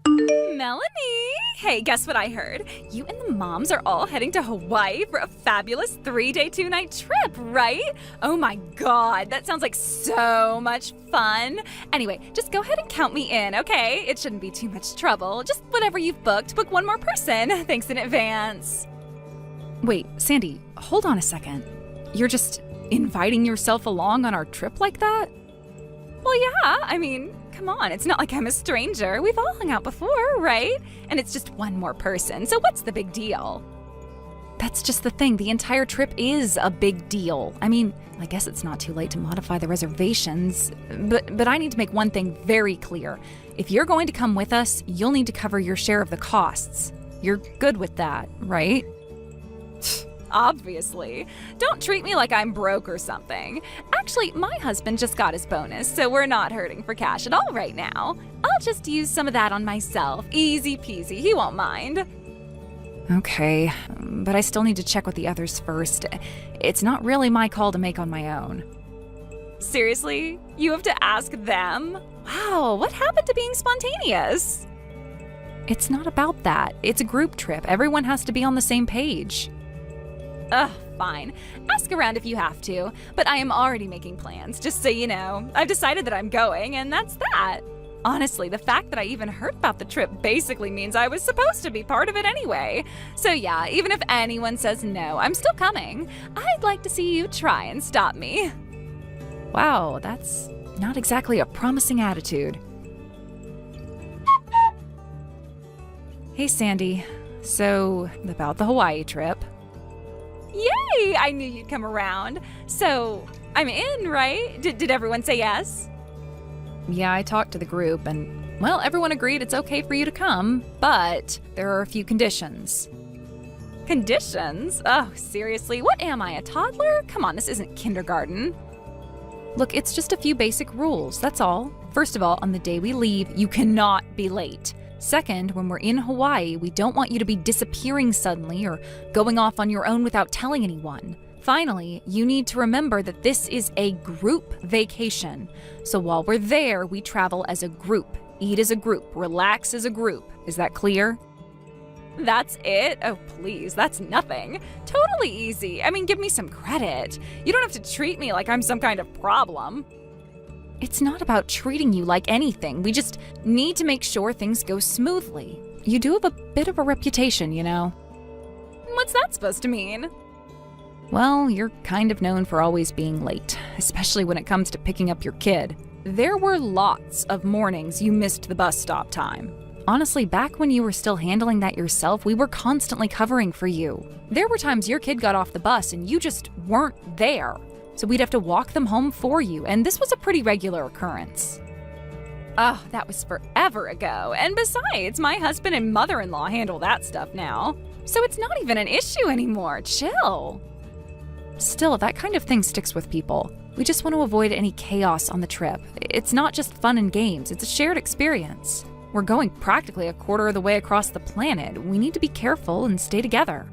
Melanie! Hey, guess what I heard? You and the moms are all heading to Hawaii for a fabulous 3-day, 2-night trip, right? Oh my god, that sounds like so much fun. Anyway, just go ahead and count me in, okay? It shouldn't be too much trouble. Just whatever you've booked, book one more person. Thanks in advance. Wait, Sandy, hold on a second. You're just inviting yourself along on our trip like that? Well, yeah, I mean, come on, it's not like I'm a stranger. We've all hung out before, right? And it's just one more person, so what's the big deal? That's just the thing, the entire trip is a big deal. I mean, I guess it's not too late to modify the reservations, but I need to make one thing very clear. If you're going to come with us, you'll need to cover your share of the costs. You're good with that, right? Obviously. Don't treat me like I'm broke or something. Actually, my husband just got his bonus, so we're not hurting for cash at all right now. I'll just use some of that on myself. Easy peasy, he won't mind. Okay, but I still need to check with the others first. It's not really my call to make on my own. Seriously? You have to ask them? Wow, what happened to being spontaneous? It's not about that. It's a group trip. Everyone has to be on the same page. Ugh, fine. Ask around if you have to, but I am already making plans, just so you know. I've decided that I'm going, and that's that. Honestly, the fact that I even heard about the trip basically means I was supposed to be part of it anyway. So yeah, even if anyone says no, I'm still coming. I'd like to see you try and stop me. Wow, that's not exactly a promising attitude. Hey, Sandy. So, about the Hawaii trip. Yay! I knew you'd come around. So, I'm in, right? Did everyone say yes? Yeah, I talked to the group and, well, everyone agreed it's okay for you to come, but there are a few conditions. Conditions? Oh, seriously? What am I, a toddler? Come on, this isn't kindergarten. Look, it's just a few basic rules, that's all. First of all, on the day we leave, you cannot be late. Second, when we're in Hawaii, we don't want you to be disappearing suddenly or going off on your own without telling anyone. Finally, you need to remember that this is a group vacation. So while we're there, we travel as a group, eat as a group, relax as a group. Is that clear? That's it? Oh, please, that's nothing. Totally easy. I mean, give me some credit. You don't have to treat me like I'm some kind of problem. It's not about treating you like anything. We just need to make sure things go smoothly. You do have a bit of a reputation, you know. What's that supposed to mean? Well, you're kind of known for always being late, especially when it comes to picking up your kid. There were lots of mornings you missed the bus stop time. Honestly, back when you were still handling that yourself, we were constantly covering for you. There were times your kid got off the bus and you just weren't there. So we'd have to walk them home for you, and this was a pretty regular occurrence. Oh, that was forever ago. And besides, my husband and mother-in-law handle that stuff now. So it's not even an issue anymore. Chill. Still, that kind of thing sticks with people. We just want to avoid any chaos on the trip. It's not just fun and games, it's a shared experience. We're going practically a quarter of the way across the planet. We need to be careful and stay together.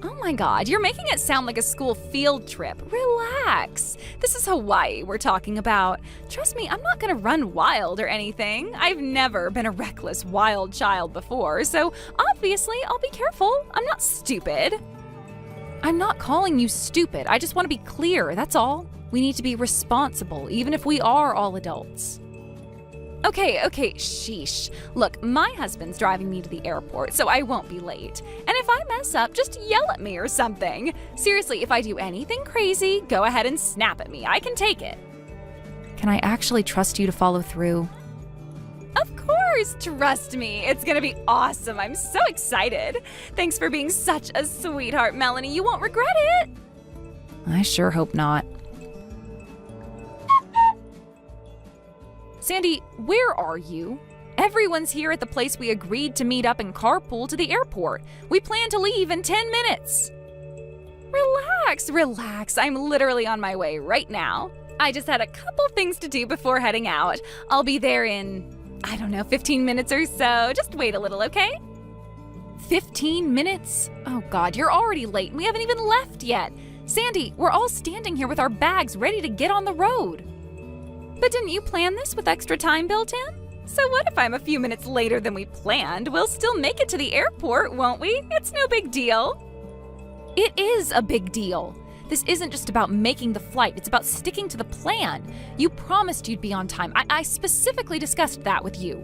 Oh my god, you're making it sound like a school field trip. Relax. This is Hawaii we're talking about. Trust me, I'm not gonna run wild or anything. I've never been a reckless, wild child before, so obviously I'll be careful. I'm not stupid. I'm not calling you stupid. I just want to be clear, that's all. We need to be responsible, even if we are all adults. Okay, sheesh. Look, my husband's driving me to the airport, so I won't be late. And if I mess up, just yell at me or something. Seriously, if I do anything crazy, go ahead and snap at me. I can take it. Can I actually trust you to follow through? Of course, trust me. It's gonna be awesome. I'm so excited. Thanks for being such a sweetheart, Melanie. You won't regret it. I sure hope not. Sandy, where are you? Everyone's here at the place we agreed to meet up and carpool to the airport. We plan to leave in 10 minutes. Relax. I'm literally on my way right now. I just had a couple things to do before heading out. I'll be there in, 15 minutes or so. Just wait a little, okay? 15 minutes? Oh God, you're already late and we haven't even left yet. Sandy, we're all standing here with our bags ready to get on the road. But didn't you plan this with extra time built in? So what if I'm a few minutes later than we planned? We'll still make it to the airport, won't we? It's no big deal. It is a big deal. This isn't just about making the flight, it's about sticking to the plan. You promised you'd be on time. I specifically discussed that with you.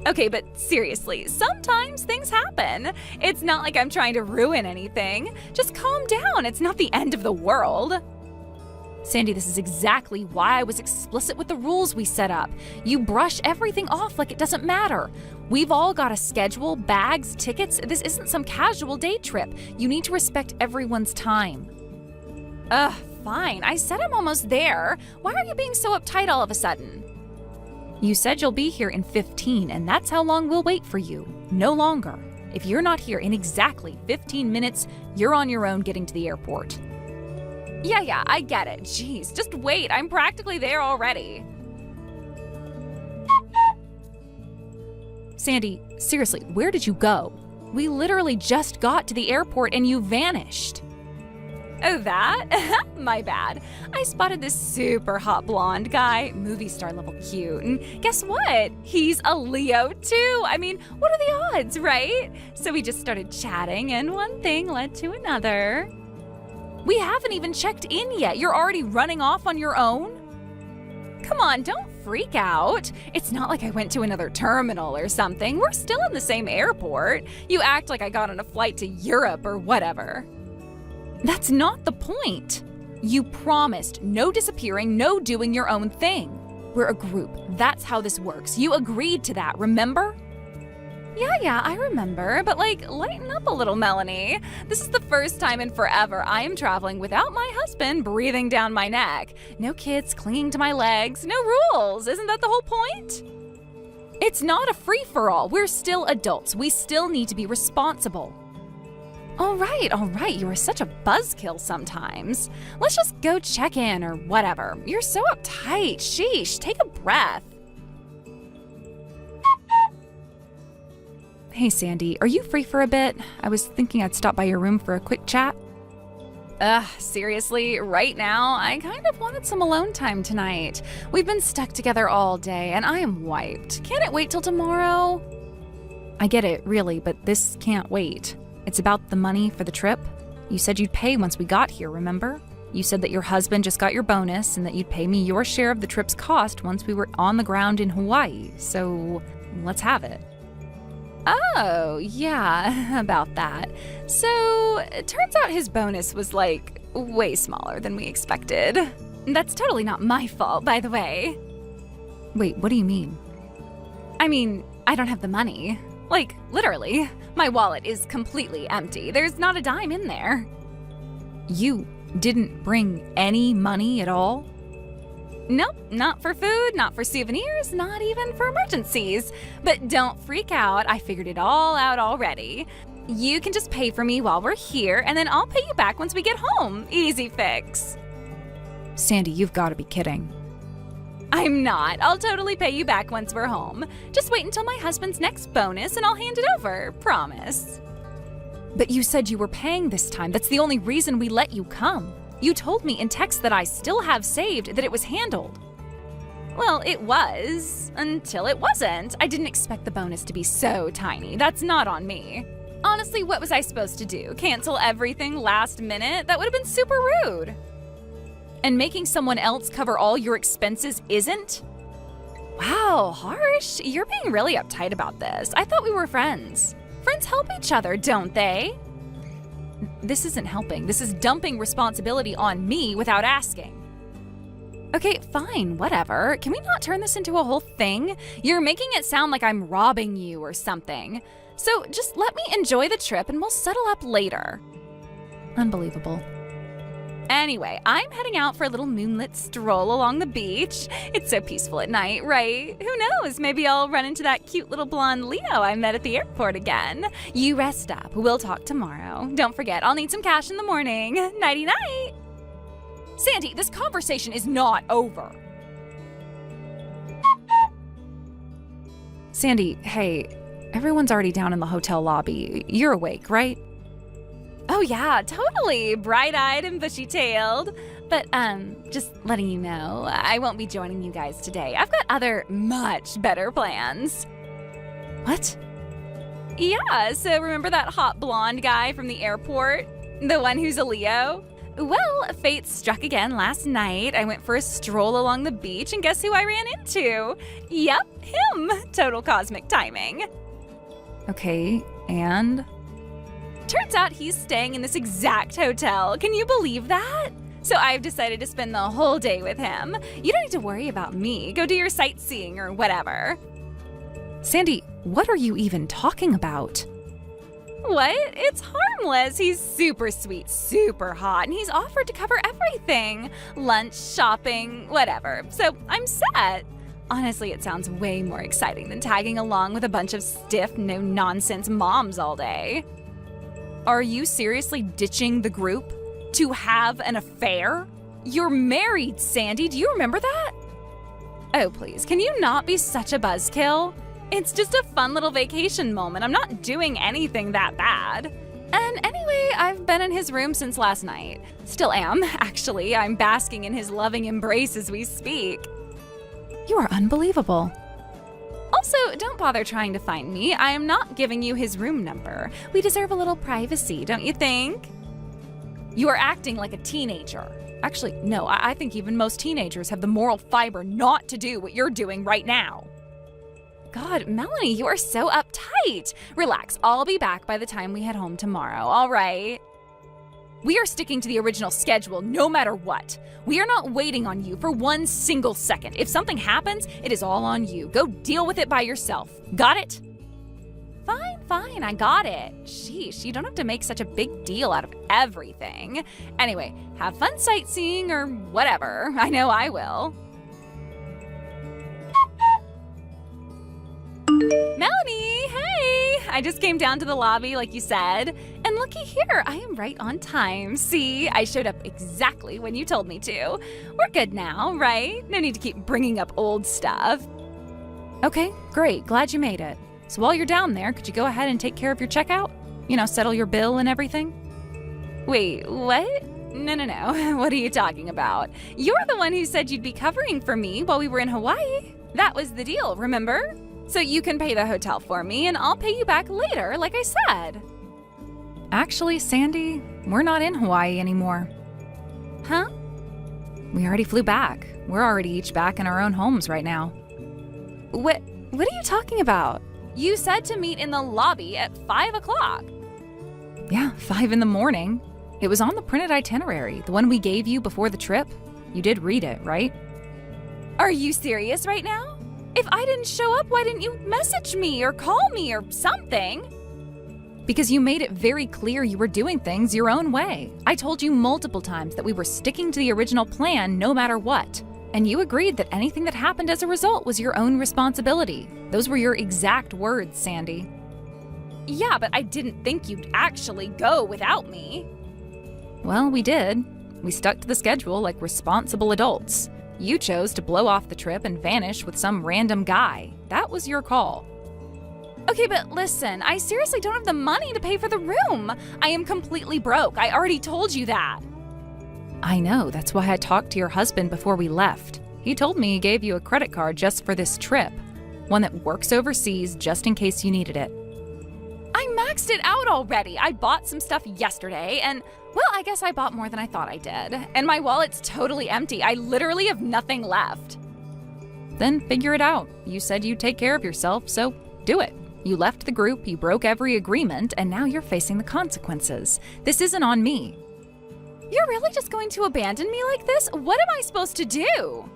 Okay, but seriously, sometimes things happen. It's not like I'm trying to ruin anything. Just calm down, it's not the end of the world. Sandy, this is exactly why I was explicit with the rules we set up. You brush everything off like it doesn't matter. We've all got a schedule, bags, tickets. This isn't some casual day trip. You need to respect everyone's time. Fine. I said I'm almost there. Why are you being so uptight all of a sudden? You said you'll be here in 15, and that's how long we'll wait for you. No longer. If you're not here in exactly 15 minutes, you're on your own getting to the airport. Yeah, I get it. Jeez, just wait. I'm practically there already. Sandy, seriously, where did you go? We literally just got to the airport and you vanished. Oh, that? My bad. I spotted this super hot blonde guy, movie star level cute, and guess what? He's a Leo too. I mean, what are the odds, right? So we just started chatting and one thing led to another. We haven't even checked in yet. You're already running off on your own? Come on, don't freak out. It's not like I went to another terminal or something. We're still in the same airport. You act like I got on a flight to Europe or whatever. That's not the point. You promised no disappearing, no doing your own thing. We're a group. That's how this works. You agreed to that, remember? Yeah, I remember, but lighten up a little, Melanie. This is the first time in forever I am traveling without my husband breathing down my neck. No kids clinging to my legs, no rules. Isn't that the whole point? It's not a free-for-all. We're still adults. We still need to be responsible. All right. You are such a buzzkill sometimes. Let's just go check in or whatever. You're so uptight. Sheesh, take a breath. Hey, Sandy, are you free for a bit? I was thinking I'd stop by your room for a quick chat. Seriously, right now, I kind of wanted some alone time tonight. We've been stuck together all day, and I am wiped. Can't it wait till tomorrow? I get it, really, but this can't wait. It's about the money for the trip. You said you'd pay once we got here, remember? You said that your husband just got your bonus and that you'd pay me your share of the trip's cost once we were on the ground in Hawaii, so let's have it. Oh, yeah, about that. So, it turns out his bonus was way smaller than we expected. That's totally not my fault, by the way. Wait, what do you mean? I mean, I don't have the money. Literally. My wallet is completely empty. There's not a dime in there. You didn't bring any money at all? Nope, not for food, not for souvenirs, not even for emergencies. But don't freak out, I figured it all out already. You can just pay for me while we're here, and then I'll pay you back once we get home. Easy fix. Sandy, you've got to be kidding. I'm not. I'll totally pay you back once we're home. Just wait until my husband's next bonus and I'll hand it over, promise. But you said you were paying this time. That's the only reason we let you come. You told me in text that I still have saved that it was handled. Well, it was, until it wasn't. I didn't expect the bonus to be so tiny. That's not on me. Honestly, what was I supposed to do? Cancel everything last minute? That would have been super rude. And making someone else cover all your expenses isn't? Wow, harsh. You're being really uptight about this. I thought we were friends. Friends help each other, don't they? This isn't helping. This is dumping responsibility on me without asking. Okay, fine, whatever. Can we not turn this into a whole thing? You're making it sound like I'm robbing you or something. So just let me enjoy the trip and we'll settle up later. Unbelievable. Anyway, I'm heading out for a little moonlit stroll along the beach. It's so peaceful at night, right? Who knows? Maybe I'll run into that cute little blonde Leo I met at the airport again. You rest up. We'll talk tomorrow. Don't forget, I'll need some cash in the morning. Nighty-night. Sandy, this conversation is not over. Sandy, hey, everyone's already down in the hotel lobby. You're awake, right? Oh yeah, totally. Bright-eyed and bushy-tailed. But, just letting you know, I won't be joining you guys today. I've got other much better plans. What? Yeah, so remember that hot blonde guy from the airport? The one who's a Leo? Well, fate struck again last night. I went for a stroll along the beach, and guess who I ran into? Yep, him. Total cosmic timing. Okay, and? Turns out he's staying in this exact hotel. Can you believe that? So I've decided to spend the whole day with him. You don't need to worry about me. Go do your sightseeing or whatever. Sandy, what are you even talking about? What? It's harmless. He's super sweet, super hot, and he's offered to cover everything. Lunch, shopping, whatever. So I'm set. Honestly, it sounds way more exciting than tagging along with a bunch of stiff, no-nonsense moms all day. Are you seriously ditching the group to have an affair? You're married, Sandy. Do you remember that? Oh, please. Can you not be such a buzzkill? It's just a fun little vacation moment. I'm not doing anything that bad. And anyway, I've been in his room since last night. Still am, actually. I'm basking in his loving embrace as we speak. You are unbelievable. Also, don't bother trying to find me. I am not giving you his room number. We deserve a little privacy, don't you think? You are acting like a teenager. Actually, no, I think even most teenagers have the moral fiber not to do what you're doing right now. God, Melanie, you are so uptight. Relax, I'll be back by the time we head home tomorrow, all right? We are sticking to the original schedule no matter what. We are not waiting on you for one single second. If something happens, it is all on you. Go deal with it by yourself. Got it? Fine, I got it. Sheesh, you don't have to make such a big deal out of everything. Anyway, have fun sightseeing or whatever. I know I will. Melanie, hey! I just came down to the lobby like you said, and looky here, I am right on time. See, I showed up exactly when you told me to. We're good now, right? No need to keep bringing up old stuff. Okay, great, glad you made it. So while you're down there, could you go ahead and take care of your checkout? You know, settle your bill and everything? Wait, what? No, what are you talking about? You're the one who said you'd be covering for me while we were in Hawaii. That was the deal, remember? So you can pay the hotel for me, and I'll pay you back later, like I said. Actually, Sandy, we're not in Hawaii anymore. Huh? We already flew back. We're already each back in our own homes right now. What are you talking about? You said to meet in the lobby at 5 o'clock. Yeah, 5 in the morning. It was on the printed itinerary, the one we gave you before the trip. You did read it, right? Are you serious right now? If I didn't show up, why didn't you message me or call me or something? Because you made it very clear you were doing things your own way. I told you multiple times that we were sticking to the original plan no matter what. And you agreed that anything that happened as a result was your own responsibility. Those were your exact words, Sandy. Yeah, but I didn't think you'd actually go without me. Well, we did. We stuck to the schedule like responsible adults. You chose to blow off the trip and vanish with some random guy. That was your call. Okay, but listen, I seriously don't have the money to pay for the room. I am completely broke. I already told you that. I know. That's why I talked to your husband before we left. He told me he gave you a credit card just for this trip. One that works overseas just in case you needed it. I maxed it out already. I bought some stuff yesterday and, well, I guess I bought more than I thought I did. And my wallet's totally empty. I literally have nothing left. Then figure it out. You said you'd take care of yourself, so do it. You left the group, you broke every agreement, and now you're facing the consequences. This isn't on me. You're really just going to abandon me like this? What am I supposed to do?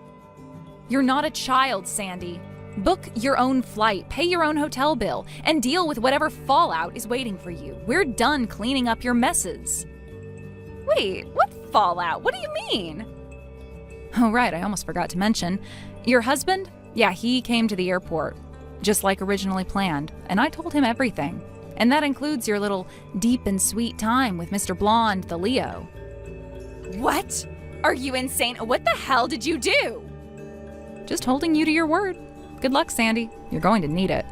You're not a child, Sandy. Book your own flight, pay your own hotel bill, and deal with whatever fallout is waiting for you. We're done cleaning up your messes. Wait, what fallout? What do you mean? Oh, right, I almost forgot to mention. Your husband? Yeah, he came to the airport, just like originally planned, and I told him everything. And that includes your little deep and sweet time with Mr. Blonde, the Leo. What? Are you insane? What the hell did you do? Just holding you to your word. Good luck, Sandy. You're going to need it.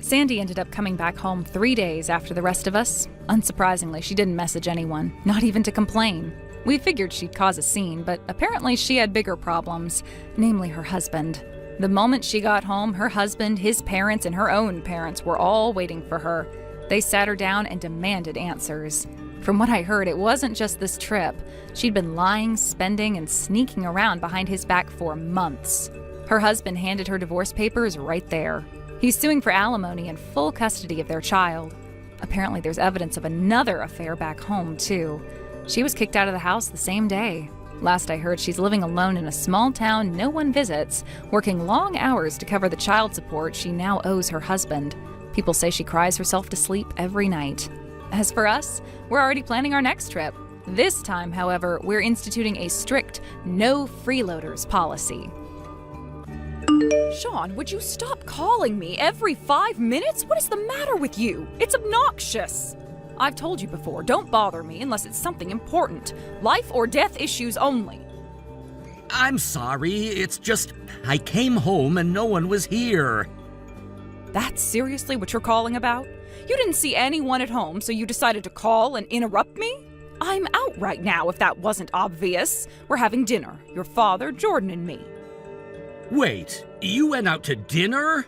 Sandy ended up coming back home 3 days after the rest of us. Unsurprisingly, she didn't message anyone, not even to complain. We figured she'd cause a scene, but apparently she had bigger problems, namely her husband. The moment she got home, her husband, his parents, and her own parents were all waiting for her. They sat her down and demanded answers. From what I heard, it wasn't just this trip. She'd been lying, spending, and sneaking around behind his back for months. Her husband handed her divorce papers right there. He's suing for alimony and full custody of their child. Apparently there's evidence of another affair back home, too. She was kicked out of the house the same day. Last I heard, she's living alone in a small town no one visits, working long hours to cover the child support she now owes her husband. People say she cries herself to sleep every night. As for us, we're already planning our next trip. This time, however, we're instituting a strict no freeloaders policy. Sean, would you stop calling me every 5 minutes? What is the matter with you? It's obnoxious. I've told you before, don't bother me unless it's something important. Life or death issues only. I'm sorry, it's just I came home and no one was here. That's seriously what you're calling about? You didn't see anyone at home, so you decided to call and interrupt me? I'm out right now, if that wasn't obvious. We're having dinner, your father, Jordan, and me. Wait, you went out to dinner?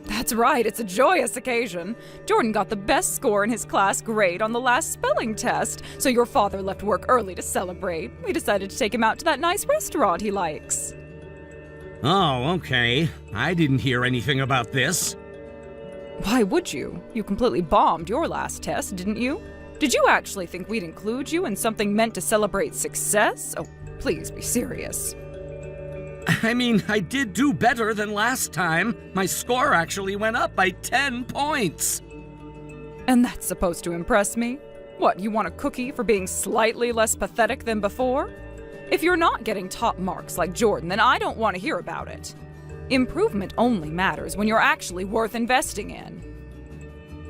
That's right, it's a joyous occasion. Jordan got the best score in his class grade on the last spelling test, so your father left work early to celebrate. We decided to take him out to that nice restaurant he likes. Oh, okay. I didn't hear anything about this. Why would you? You completely bombed your last test, didn't you? Did you actually think we'd include you in something meant to celebrate success? Oh, please be serious. I mean, I did do better than last time. My score actually went up by 10 points. And that's supposed to impress me? What, you want a cookie for being slightly less pathetic than before? If you're not getting top marks like Jordan, then I don't want to hear about it. Improvement only matters when you're actually worth investing in.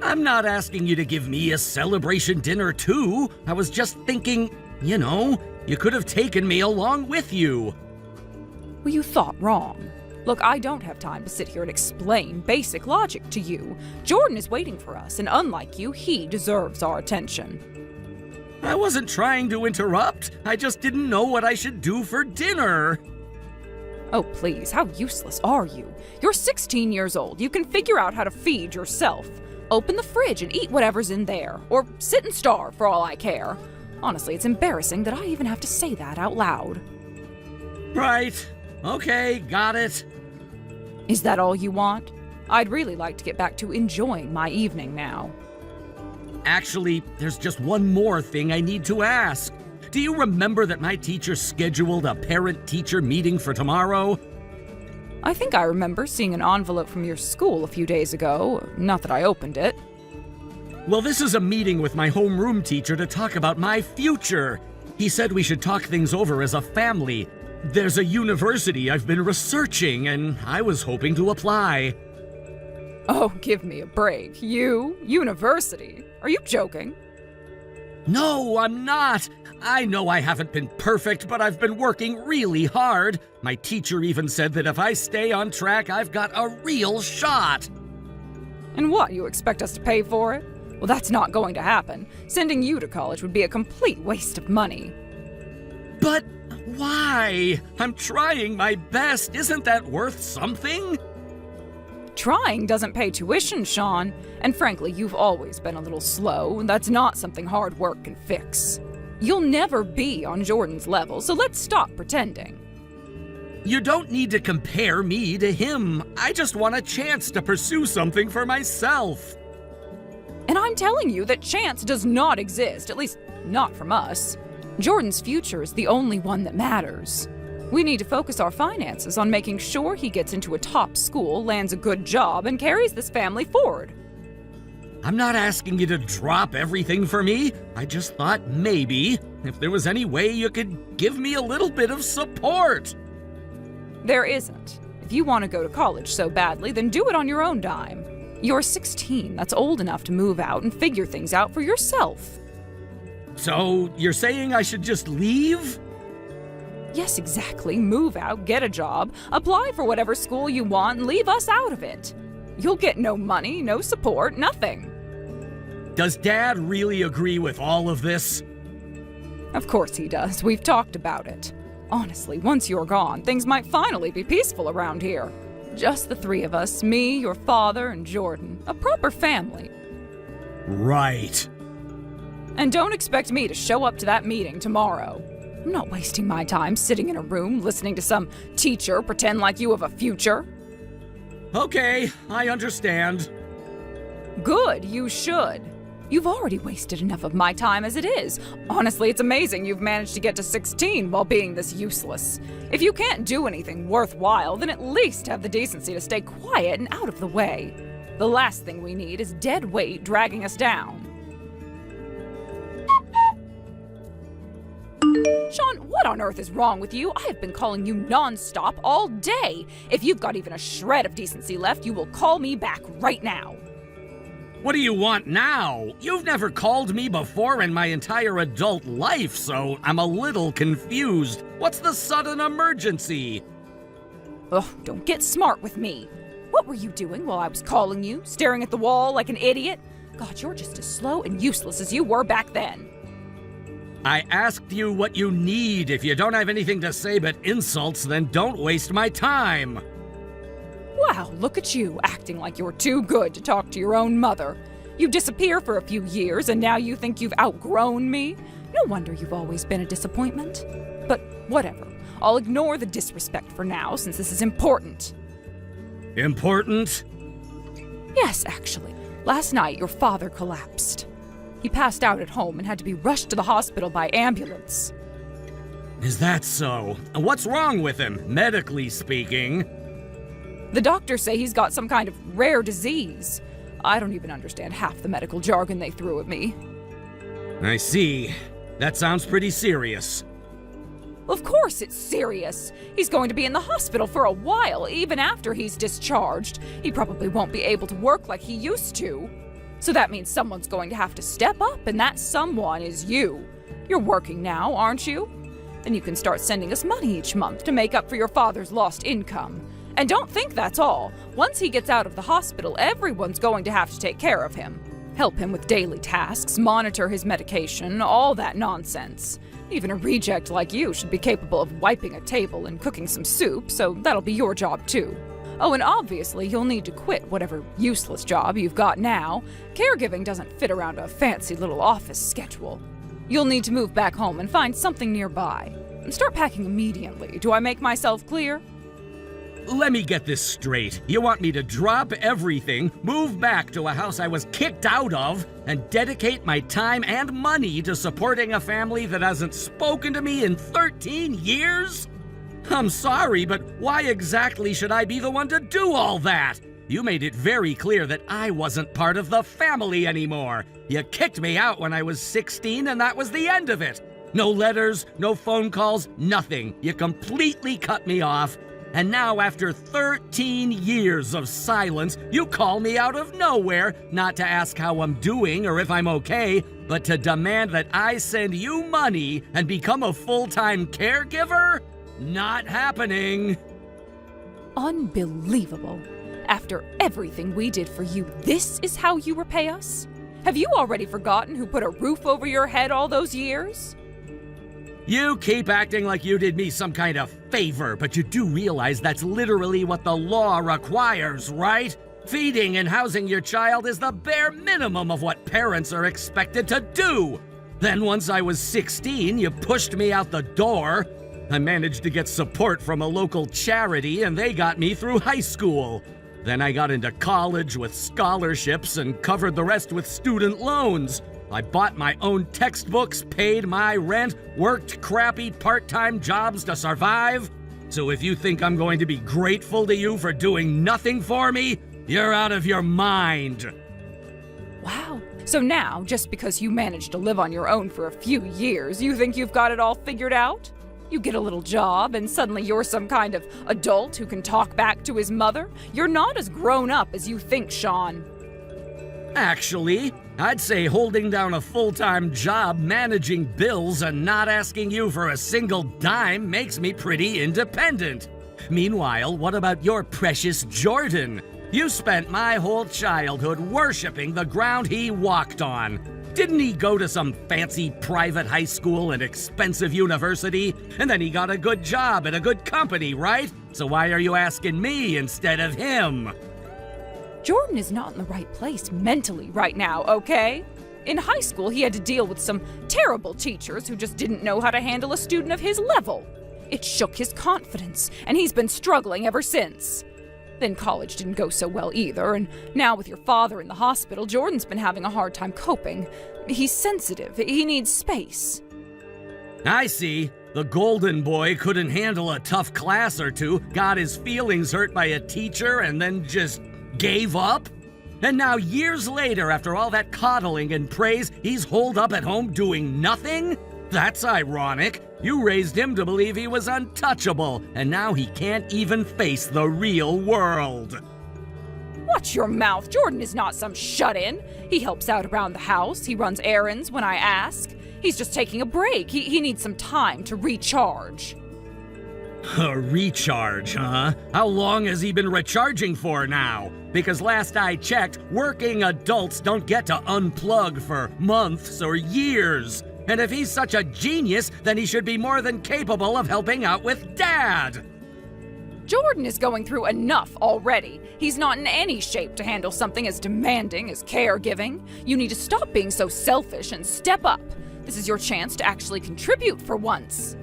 I'm not asking you to give me a celebration dinner too. I was just thinking, you could have taken me along with you. Well, you thought wrong. Look, I don't have time to sit here and explain basic logic to you. Jordan is waiting for us, and unlike you, he deserves our attention. I wasn't trying to interrupt. I just didn't know what I should do for dinner. Oh, please, how useless are you? You're 16 years old. You can figure out how to feed yourself. Open the fridge and eat whatever's in there. Or sit and starve, for all I care. Honestly, it's embarrassing that I even have to say that out loud. Right. Okay, got it. Is that all you want? I'd really like to get back to enjoying my evening now. Actually, there's just one more thing I need to ask. Do you remember that my teacher scheduled a parent-teacher meeting for tomorrow? I think I remember seeing an envelope from your school a few days ago. Not that I opened it. Well, this is a meeting with my homeroom teacher to talk about my future. He said we should talk things over as a family. There's a university I've been researching, and I was hoping to apply. Oh, give me a break. You? University? Are you joking? No, I'm not. I know I haven't been perfect, but I've been working really hard. My teacher even said that if I stay on track, I've got a real shot. And what, you expect us to pay for it? Well, that's not going to happen. Sending you to college would be a complete waste of money. But why? I'm trying my best. Isn't that worth something? Trying doesn't pay tuition, Sean. And frankly, you've always been a little slow, and that's not something hard work can fix. You'll never be on Jordan's level, so let's stop pretending. You don't need to compare me to him. I just want a chance to pursue something for myself. And I'm telling you that chance does not exist, at least not from us. Jordan's future is the only one that matters. We need to focus our finances on making sure he gets into a top school, lands a good job, and carries this family forward. I'm not asking you to drop everything for me. I just thought maybe, if there was any way you could give me a little bit of support. There isn't. If you want to go to college so badly, then do it on your own dime. You're 16, that's old enough to move out and figure things out for yourself. So, you're saying I should just leave? Yes, exactly. Move out, get a job, apply for whatever school you want, and leave us out of it. You'll get no money, no support, nothing. Does Dad really agree with all of this? Of course he does. We've talked about it. Honestly, once you're gone, things might finally be peaceful around here. Just the three of us, me, your father, and Jordan. A proper family. Right. And don't expect me to show up to that meeting tomorrow. I'm not wasting my time sitting in a room listening to some teacher pretend like you have a future. Okay, I understand. Good, you should. You've already wasted enough of my time as it is. Honestly, it's amazing you've managed to get to 16 while being this useless. If you can't do anything worthwhile, then at least have the decency to stay quiet and out of the way. The last thing we need is dead weight dragging us down. Sean, what on earth is wrong with you? I have been calling you non-stop all day. If you've got even a shred of decency left, you will call me back right now. What do you want now? You've never called me before in my entire adult life, so I'm a little confused. What's the sudden emergency? Ugh, don't get smart with me. What were you doing while I was calling you? Staring at the wall like an idiot? God, you're just as slow and useless as you were back then. I asked you what you need. If you don't have anything to say but insults, then don't waste my time. Wow, look at you, acting like you're too good to talk to your own mother. You disappear for a few years, and now you think you've outgrown me? No wonder you've always been a disappointment. But whatever, I'll ignore the disrespect for now, since this is important. Important? Yes, actually. Last night, your father collapsed. He passed out at home and had to be rushed to the hospital by ambulance. Is that so? What's wrong with him, medically speaking? The doctors say he's got some kind of rare disease. I don't even understand half the medical jargon they threw at me. I see. That sounds pretty serious. Of course it's serious. He's going to be in the hospital for a while, even after he's discharged. He probably won't be able to work like he used to. So that means someone's going to have to step up, and that someone is you. You're working now, aren't you? Then you can start sending us money each month to make up for your father's lost income. And don't think that's all. Once he gets out of the hospital, everyone's going to have to take care of him. Help him with daily tasks, monitor his medication, all that nonsense. Even a reject like you should be capable of wiping a table and cooking some soup, so that'll be your job too. Oh, and obviously you'll need to quit whatever useless job you've got now. Caregiving doesn't fit around a fancy little office schedule. You'll need to move back home and find something nearby. Start packing immediately. Do I make myself clear? Let me get this straight. You want me to drop everything, move back to a house I was kicked out of, and dedicate my time and money to supporting a family that hasn't spoken to me in 13 years? I'm sorry, but why exactly should I be the one to do all that? You made it very clear that I wasn't part of the family anymore. You kicked me out when I was 16, and that was the end of it. No letters, no phone calls, nothing. You completely cut me off. And now, after 13 years of silence, you call me out of nowhere, not to ask how I'm doing or if I'm okay, but to demand that I send you money and become a full-time caregiver? Not happening. Unbelievable. After everything we did for you, this is how you repay us? Have you already forgotten who put a roof over your head all those years? You keep acting like you did me some kind of favor, but you do realize that's literally what the law requires, right? Feeding and housing your child is the bare minimum of what parents are expected to do. Then once I was 16, you pushed me out the door. I managed to get support from a local charity, and they got me through high school. Then I got into college with scholarships and covered the rest with student loans. I bought my own textbooks, paid my rent, worked crappy part-time jobs to survive. So if you think I'm going to be grateful to you for doing nothing for me, you're out of your mind. Wow. So now, just because you managed to live on your own for a few years, you think you've got it all figured out? You get a little job, and suddenly you're some kind of adult who can talk back to his mother? You're not as grown up as you think, Sean. Actually, I'd say holding down a full-time job, managing bills, and not asking you for a single dime makes me pretty independent. Meanwhile, what about your precious Jordan? You spent my whole childhood worshiping the ground he walked on. Didn't he go to some fancy private high school and expensive university? And then he got a good job at a good company, right? So why are you asking me instead of him? Jordan is not in the right place mentally right now, okay? In high school, he had to deal with some terrible teachers who just didn't know how to handle a student of his level. It shook his confidence, and he's been struggling ever since. Then college didn't go so well either, and now with your father in the hospital, Jordan's been having a hard time coping. He's sensitive. He needs space. I see. The golden boy couldn't handle a tough class or two, got his feelings hurt by a teacher, and then just gave up? And now years later, after all that coddling and praise, he's holed up at home doing nothing? That's ironic. You raised him to believe he was untouchable, and now he can't even face the real world. Watch your mouth. Jordan is not some shut-in. He helps out around the house. He runs errands when I ask. He's just taking a break. He needs some time to recharge. A recharge, huh? How long has he been recharging for now? Because last I checked, working adults don't get to unplug for months or years. And if he's such a genius, then he should be more than capable of helping out with Dad. Jordan is going through enough already. He's not in any shape to handle something as demanding as caregiving. You need to stop being so selfish and step up. This is your chance to actually contribute for once.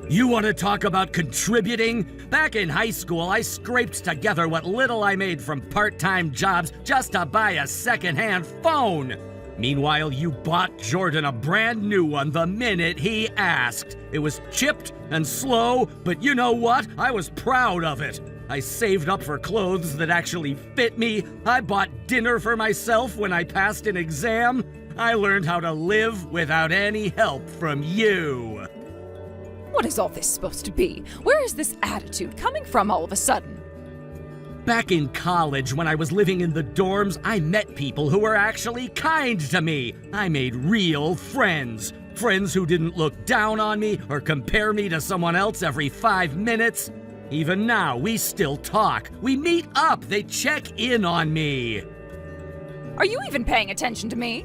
You want to talk about contributing? Back in high school, I scraped together what little I made from part-time jobs just to buy a second-hand phone. Meanwhile, you bought Jordan a brand new one the minute he asked. It was chipped and slow, but you know what? I was proud of it. I saved up for clothes that actually fit me. I bought dinner for myself when I passed an exam. I learned how to live without any help from you. What is all this supposed to be? Where is this attitude coming from all of a sudden? Back in college, when I was living in the dorms, I met people who were actually kind to me. I made real friends. Friends who didn't look down on me or compare me to someone else every 5 minutes. Even now, we still talk. We meet up. They check in on me. Are you even paying attention to me?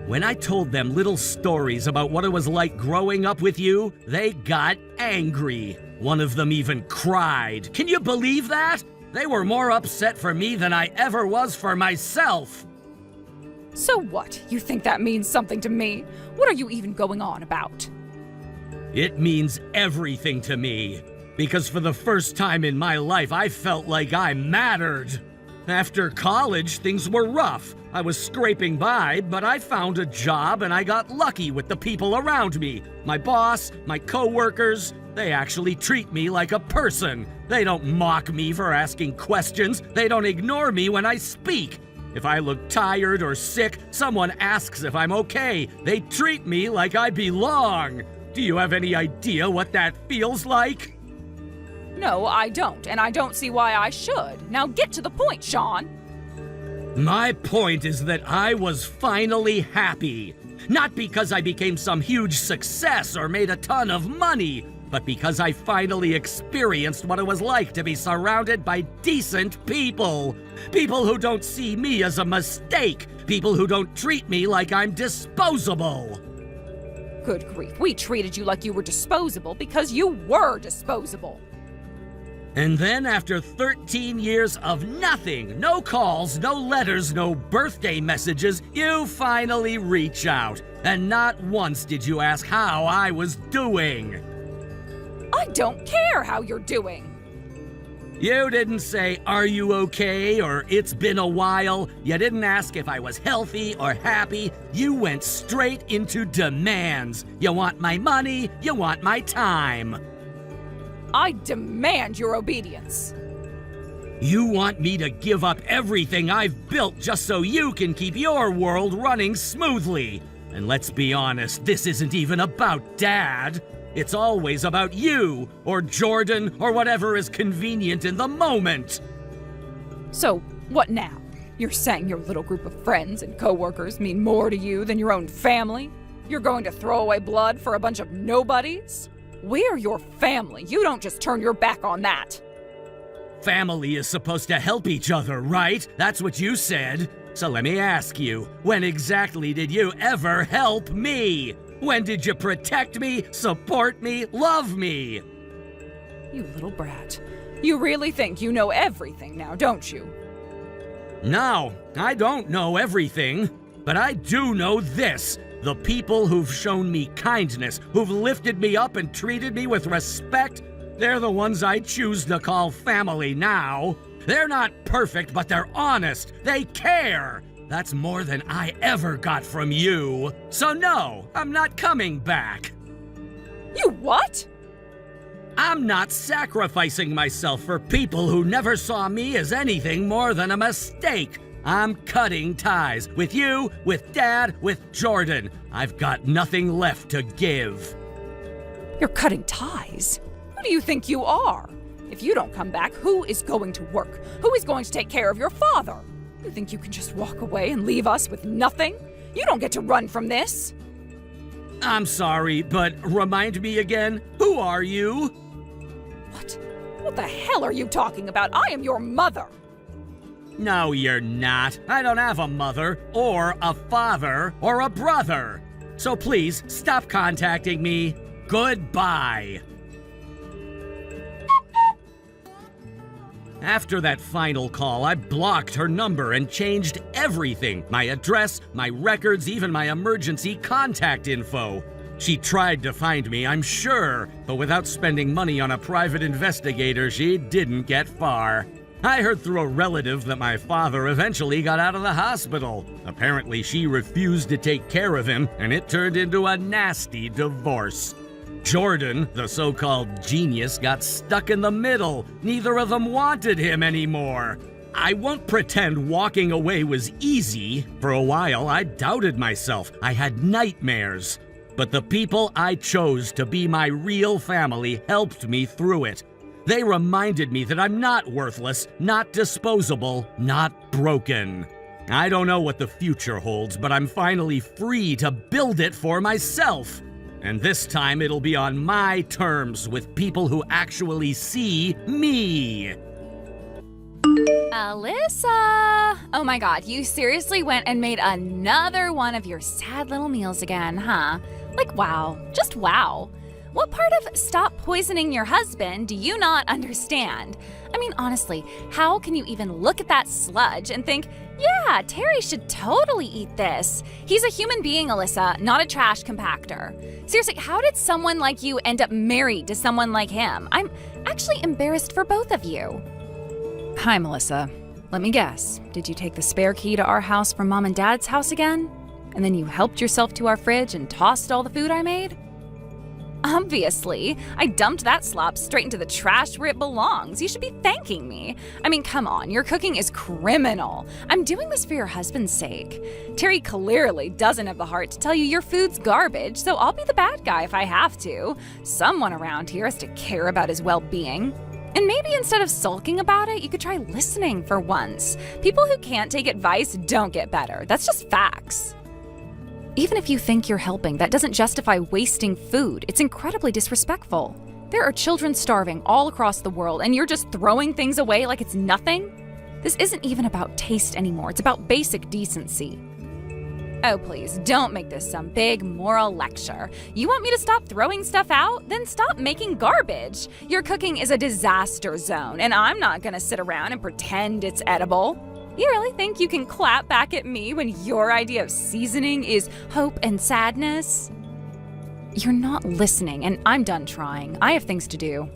When I told them little stories about what it was like growing up with you, they got angry. One of them even cried. Can you believe that? They were more upset for me than I ever was for myself. So what? You think that means something to me? What are you even going on about? It means everything to me. Because for the first time in my life, I felt like I mattered. After college, things were rough. I was scraping by, but I found a job and I got lucky with the people around me. My boss, my coworkers, they actually treat me like a person. They don't mock me for asking questions. They don't ignore me when I speak. If I look tired or sick, someone asks if I'm okay. They treat me like I belong. Do you have any idea what that feels like? No, I don't, and I don't see why I should. Now get to the point, Sean. My point is that I was finally happy. Not because I became some huge success or made a ton of money, but because I finally experienced what it was like to be surrounded by decent people. People who don't see me as a mistake. People who don't treat me like I'm disposable. Good grief, we treated you like you were disposable because you were disposable. And then after 13 years of nothing, no calls, no letters, no birthday messages, you finally reach out. And not once did you ask how I was doing. I don't care how you're doing. You didn't say, "Are you okay?" or "It's been a while." You didn't ask if I was healthy or happy. You went straight into demands. You want my money, you want my time. I demand your obedience. You want me to give up everything I've built just so you can keep your world running smoothly. And let's be honest, this isn't even about Dad. It's always about you, or Jordan, or whatever is convenient in the moment. So, what now? You're saying your little group of friends and coworkers mean more to you than your own family? You're going to throw away blood for a bunch of nobodies? We're your family. You don't just turn your back on that. Family is supposed to help each other, right? That's what you said. So let me ask you, when exactly did you ever help me? When did you protect me, support me, love me? You little brat. You really think you know everything now, don't you? No, I don't know everything, but I do know this. The people who've shown me kindness, who've lifted me up and treated me with respect, they're the ones I choose to call family now. They're not perfect, but they're honest. They care. That's more than I ever got from you. So no, I'm not coming back. You what? I'm not sacrificing myself for people who never saw me as anything more than a mistake. I'm cutting ties with you, with Dad, with Jordan. I've got nothing left to give. You're cutting ties? Who do you think you are? If you don't come back, who is going to work? Who is going to take care of your father? You think you can just walk away and leave us with nothing? You don't get to run from this. I'm sorry, but remind me again, who are you? What? What the hell are you talking about? I am your mother. No, you're not. I don't have a mother, or a father, or a brother. So please, stop contacting me. Goodbye. After that final call, I blocked her number and changed everything. My address, my records, even my emergency contact info. She tried to find me, I'm sure, but without spending money on a private investigator, she didn't get far. I heard through a relative that my father eventually got out of the hospital. Apparently, she refused to take care of him, and it turned into a nasty divorce. Jordan, the so-called genius, got stuck in the middle. Neither of them wanted him anymore. I won't pretend walking away was easy. For a while, I doubted myself. I had nightmares. But the people I chose to be my real family helped me through it. They reminded me that I'm not worthless, not disposable, not broken. I don't know what the future holds, but I'm finally free to build it for myself. And this time it'll be on my terms with people who actually see me. Alyssa! Oh my god, you seriously went and made another one of your sad little meals again, huh? Like, wow. Just wow. What part of stop poisoning your husband do you not understand? I mean, honestly, how can you even look at that sludge and think, yeah, Terry should totally eat this? He's a human being, Alyssa, not a trash compactor. Seriously, how did someone like you end up married to someone like him? I'm actually embarrassed for both of you. Hi, Melissa. Let me guess. Did you take the spare key to our house from Mom and Dad's house again? And then you helped yourself to our fridge and tossed all the food I made? Obviously. I dumped that slop straight into the trash where it belongs. You should be thanking me. I mean, come on, your cooking is criminal. I'm doing this for your husband's sake. Terry clearly doesn't have the heart to tell you your food's garbage, so I'll be the bad guy if I have to. Someone around here has to care about his well-being. And maybe instead of sulking about it, you could try listening for once. People who can't take advice don't get better. That's just facts. Even if you think you're helping, that doesn't justify wasting food. It's incredibly disrespectful. There are children starving all across the world, and you're just throwing things away like it's nothing? This isn't even about taste anymore. It's about basic decency. Oh, please, don't make this some big moral lecture. You want me to stop throwing stuff out? Then stop making garbage. Your cooking is a disaster zone, and I'm not gonna sit around and pretend it's edible. You really think you can clap back at me when your idea of seasoning is hope and sadness? You're not listening, and I'm done trying. I have things to do.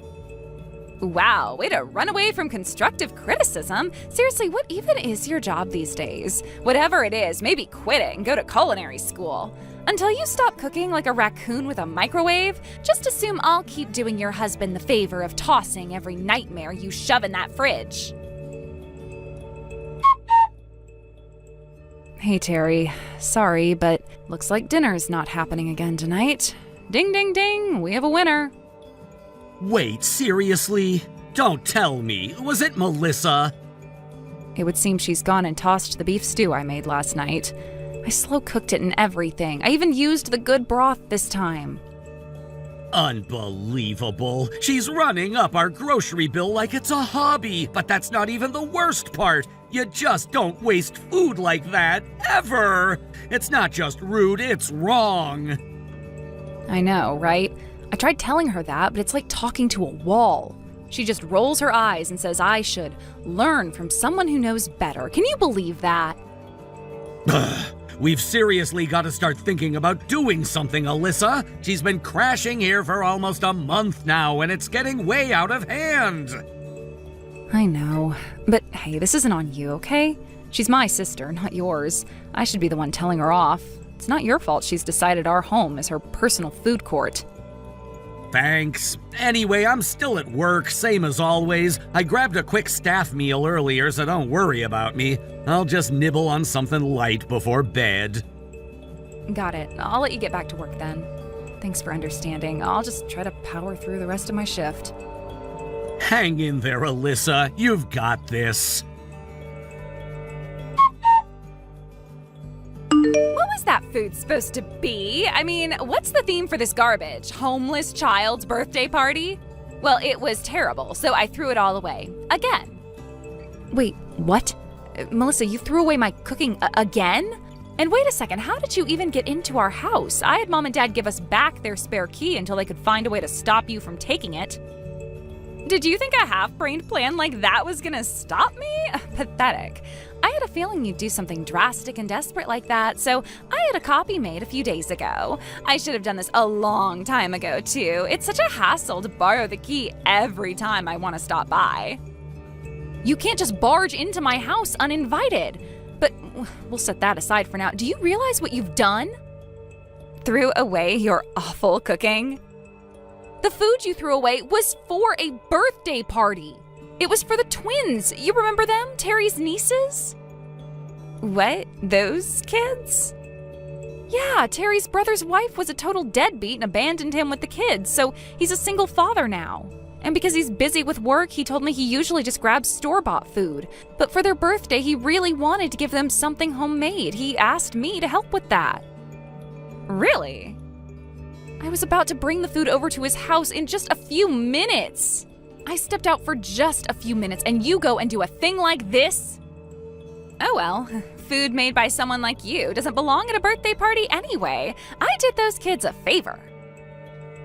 Wow, way to run away from constructive criticism. Seriously, what even is your job these days? Whatever it is, maybe quit it and go to culinary school. Until you stop cooking like a raccoon with a microwave, just assume I'll keep doing your husband the favor of tossing every nightmare you shove in that fridge. Hey, Terry. Sorry, but looks like dinner's not happening again tonight. Ding, ding, ding. We have a winner. Wait, seriously? Don't tell me. Was it Melissa? It would seem she's gone and tossed the beef stew I made last night. I slow cooked it and everything. I even used the good broth this time. Unbelievable. She's running up our grocery bill like it's a hobby, but that's not even the worst part. You just don't waste food like that, ever. It's not just rude, it's wrong. I know, right? I tried telling her that, but it's like talking to a wall. She just rolls her eyes and says I should learn from someone who knows better. Can you believe that? We've seriously got to start thinking about doing something, Alyssa. She's been crashing here for almost a month now, and it's getting way out of hand. I know, but hey, this isn't on you, okay? She's my sister, not yours. I should be the one telling her off. It's not your fault she's decided our home is her personal food court. Thanks. Anyway, I'm still at work, same as always. I grabbed a quick staff meal earlier, so don't worry about me. I'll just nibble on something light before bed. Got it. I'll let you get back to work then. Thanks for understanding. I'll just try to power through the rest of my shift. Hang in there, Alyssa. You've got this. What was that food supposed to be? I mean, what's the theme for this garbage? Homeless child's birthday party? Well, it was terrible, so I threw it all away. Again. Wait, what? Melissa, you threw away my cooking again? And wait a second, how did you even get into our house? I had Mom and Dad give us back their spare key until they could find a way to stop you from taking it. Did you think a half-brained plan like that was gonna stop me? Pathetic. I had a feeling you'd do something drastic and desperate like that, so I had a copy made a few days ago. I should have done this a long time ago, too. It's such a hassle to borrow the key every time I want to stop by. You can't just barge into my house uninvited. But we'll set that aside for now. Do you realize what you've done? Threw away your awful cooking? The food you threw away was for a birthday party. It was for the twins. You remember them? Terry's nieces? What? Those kids? Yeah, Terry's brother's wife was a total deadbeat and abandoned him with the kids, so he's a single father now. And because he's busy with work, he told me he usually just grabs store-bought food. But for their birthday, he really wanted to give them something homemade. He asked me to help with that. Really? I was about to bring the food over to his house in just a few minutes. I stepped out for just a few minutes and you go and do a thing like this? Oh well, food made by someone like you doesn't belong at a birthday party anyway. I did those kids a favor.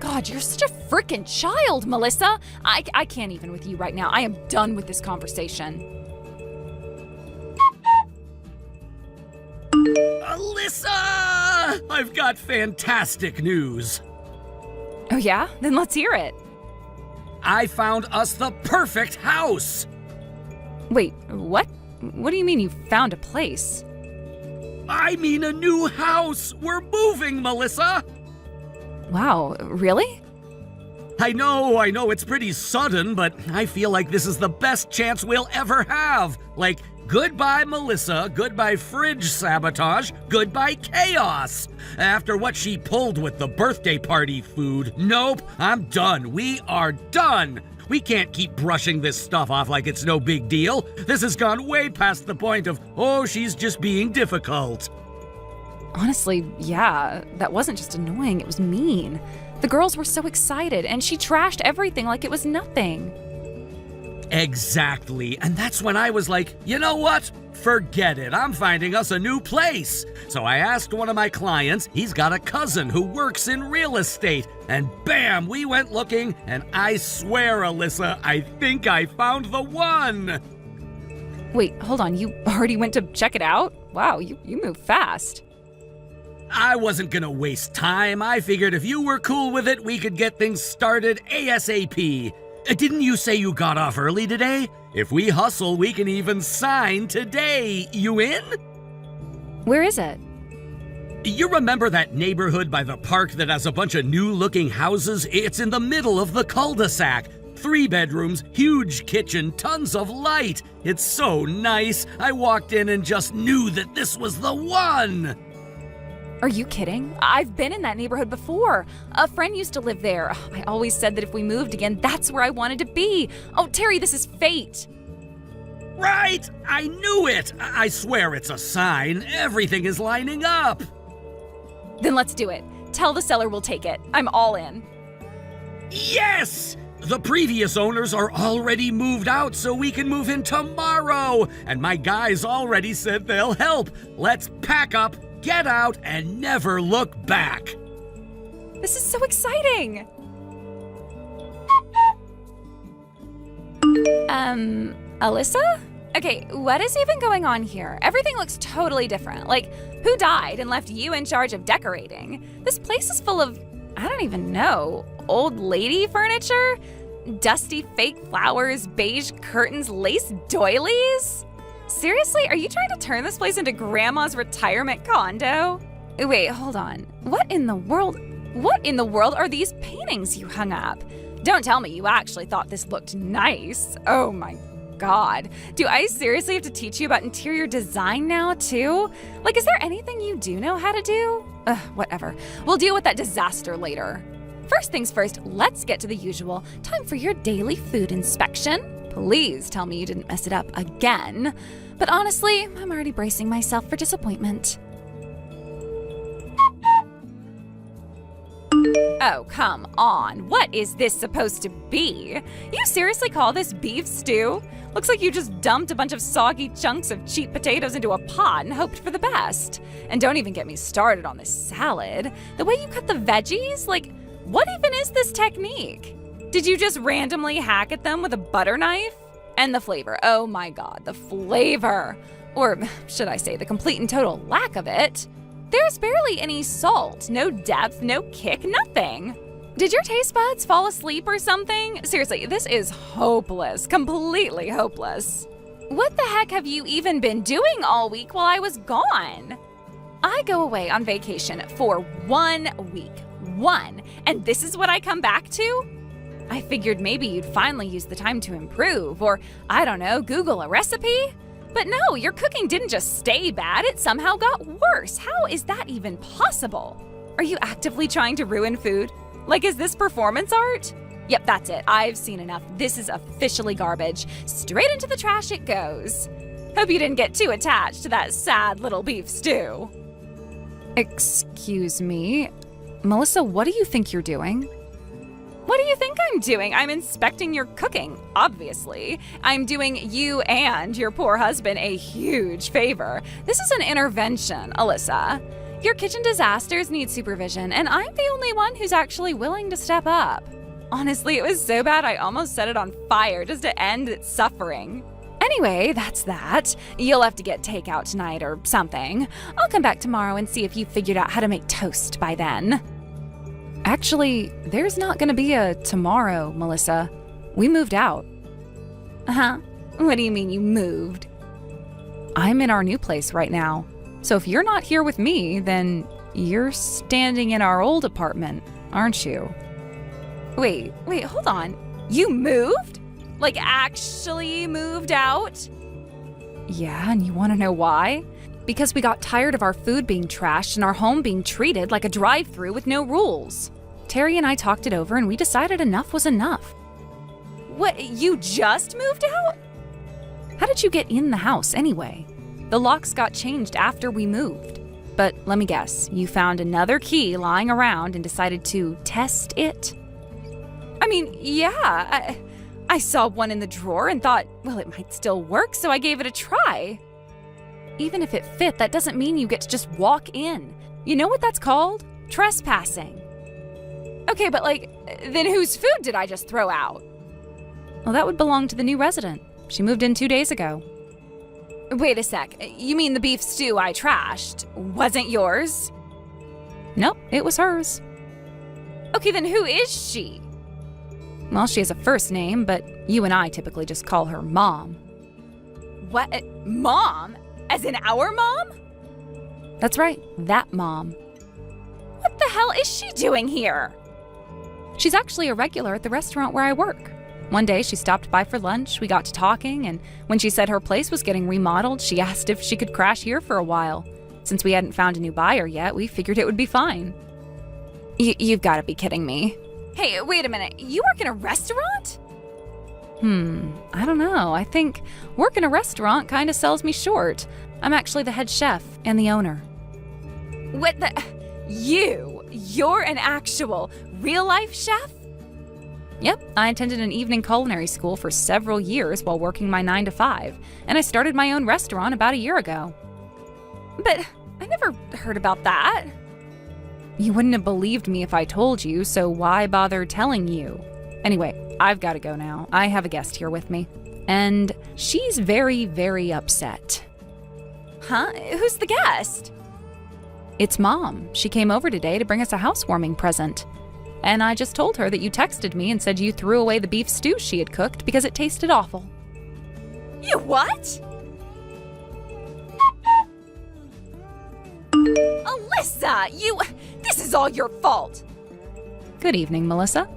God, you're such a frickin' child, Melissa. I can't even with you right now. I am done with this conversation. Alyssa! I've got fantastic news. Oh yeah? Then let's hear it. I found us the perfect house. Wait, what? What do you mean you found a place? I mean a new house. We're moving, Melissa. Wow, really? I know, it's pretty sudden, but I feel like this is the best chance we'll ever have. Like, goodbye, Melissa, goodbye, fridge sabotage, goodbye, chaos. After what she pulled with the birthday party food, nope, I'm done. We are done. We can't keep brushing this stuff off like it's no big deal. This has gone way past the point of, oh, she's just being difficult. Honestly, yeah, that wasn't just annoying, it was mean. The girls were so excited, and she trashed everything like it was nothing. Exactly, and that's when I was like, you know what? Forget it, I'm finding us a new place. So I asked one of my clients, he's got a cousin who works in real estate, and bam, we went looking, and I swear, Alyssa, I think I found the one. Wait, hold on, you already went to check it out? Wow, you moved fast. I wasn't gonna waste time. I figured if you were cool with it, we could get things started ASAP. Didn't you say you got off early today? If we hustle, we can even sign today. You in? Where is it? You remember that neighborhood by the park that has a bunch of new-looking houses? It's in the middle of the cul-de-sac. 3 bedrooms, huge kitchen, tons of light. It's so nice. I walked in and just knew that this was the one. Are you kidding? I've been in that neighborhood before. A friend used to live there. I always said that if we moved again, that's where I wanted to be. Oh, Terry, this is fate. Right! I knew it! I swear it's a sign. Everything is lining up. Then let's do it. Tell the seller we'll take it. I'm all in. Yes! The previous owners are already moved out, so we can move in tomorrow. And my guys already said they'll help. Let's pack up, get out, and never look back. This is so exciting! Alyssa? Okay, what is even going on here? Everything looks totally different. Like, who died and left you in charge of decorating? This place is full of, I don't even know, old lady furniture? Dusty fake flowers, beige curtains, lace doilies? Seriously, are you trying to turn this place into Grandma's retirement condo? Wait, hold on. What in the world are these paintings you hung up? Don't tell me you actually thought this looked nice. Oh my God. Do I seriously have to teach you about interior design now, too? Like, is there anything you do know how to do? Whatever. We'll deal with that disaster later. First things first, let's get to the usual. Time for your daily food inspection. Please tell me you didn't mess it up again. But honestly, I'm already bracing myself for disappointment. Oh, come on. What is this supposed to be? You seriously call this beef stew? Looks like you just dumped a bunch of soggy chunks of cheap potatoes into a pot and hoped for the best. And don't even get me started on this salad. The way you cut the veggies, like, what even is this technique? Did you just randomly hack at them with a butter knife? And the flavor, oh my God, the flavor. Or should I say the complete and total lack of it. There's barely any salt, no depth, no kick, nothing. Did your taste buds fall asleep or something? Seriously, this is hopeless, completely hopeless. What the heck have you even been doing all week while I was gone? I go away on vacation for 1 week. And this is what I come back to? I figured maybe you'd finally use the time to improve, or, I don't know, Google a recipe? But no, your cooking didn't just stay bad, it somehow got worse. How is that even possible? Are you actively trying to ruin food? Like, is this performance art? Yep, that's it. I've seen enough. This is officially garbage. Straight into the trash it goes. Hope you didn't get too attached to that sad little beef stew. Excuse me? Melissa, what do you think you're doing? What do you think I'm doing? I'm inspecting your cooking, obviously. I'm doing you and your poor husband a huge favor. This is an intervention, Alyssa. Your kitchen disasters need supervision, and I'm the only one who's actually willing to step up. Honestly, it was so bad I almost set it on fire just to end its suffering. Anyway, that's that. You'll have to get takeout tonight or something. I'll come back tomorrow and see if you've figured out how to make toast by then. Actually, there's not gonna be a tomorrow, Melissa. We moved out. Uh-huh. What do you mean you moved? I'm in our new place right now. So if you're not here with me, then you're standing in our old apartment, aren't you? Wait, hold on. You moved? Like, actually moved out? Yeah, and you wanna know why? Because we got tired of our food being trashed and our home being treated like a drive-thru with no rules. Terry and I talked it over and we decided enough was enough. What, you just moved out? How did you get in the house anyway? The locks got changed after we moved. But let me guess, you found another key lying around and decided to test it? I mean, yeah. I saw one in the drawer and thought, well, it might still work, so I gave it a try. Even if it fit, that doesn't mean you get to just walk in. You know what that's called? Trespassing. Okay, but then whose food did I just throw out? Well, that would belong to the new resident. She moved in 2 days ago. Wait a sec. You mean the beef stew I trashed wasn't yours? Nope, it was hers. Okay, then who is she? Well, she has a first name, but you and I typically just call her Mom. What? Mom? As in our mom? That's right, that mom. What the hell is she doing here? She's actually a regular at the restaurant where I work. One day she stopped by for lunch, we got to talking, and when she said her place was getting remodeled, she asked if she could crash here for a while. Since we hadn't found a new buyer yet, we figured it would be fine. You've got to be kidding me. Hey, wait a minute. You work in a restaurant? I don't know. I think work in a restaurant kind of sells me short. I'm actually the head chef and the owner. What the? You're an actual real-life chef? I attended an evening culinary school for several years while working my 9 to 5, and I started my own restaurant about a year ago. But I never heard about that. You wouldn't have believed me if I told you, so why bother telling you? Anyway, I've got to go now. I have a guest here with me, and she's very, very upset. Huh? Who's the guest? It's Mom. She came over today to bring us a housewarming present. And I just told her that you texted me and said you threw away the beef stew she had cooked because it tasted awful. You what? Alyssa, this is all your fault. Good evening, Melissa.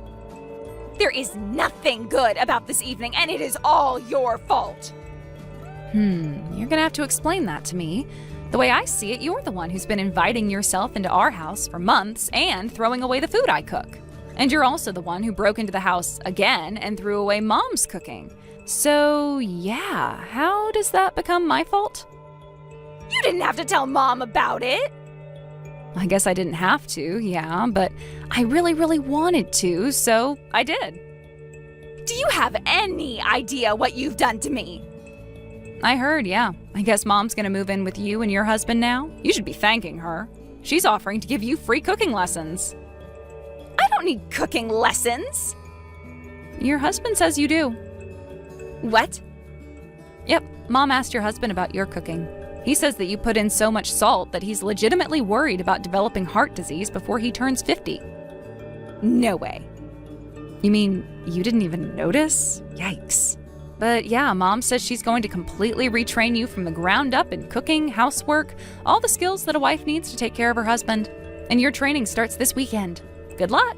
There is nothing good about this evening, and it is all your fault. You're gonna have to explain that to me. The way I see it, you're the one who's been inviting yourself into our house for months and throwing away the food I cook. And you're also the one who broke into the house again and threw away Mom's cooking. So, yeah, how does that become my fault? You didn't have to tell Mom about it. I guess I didn't have to, yeah, but I really, really wanted to, so I did. Do you have any idea what you've done to me? I heard, yeah. I guess Mom's gonna move in with you and your husband now. You should be thanking her. She's offering to give you free cooking lessons. I don't need cooking lessons. Your husband says you do. What? Yep, Mom asked your husband about your cooking. He says that you put in so much salt that he's legitimately worried about developing heart disease before he turns 50. No way. You mean you didn't even notice? Yikes. But yeah, Mom says she's going to completely retrain you from the ground up in cooking, housework, all the skills that a wife needs to take care of her husband. And your training starts this weekend. Good luck.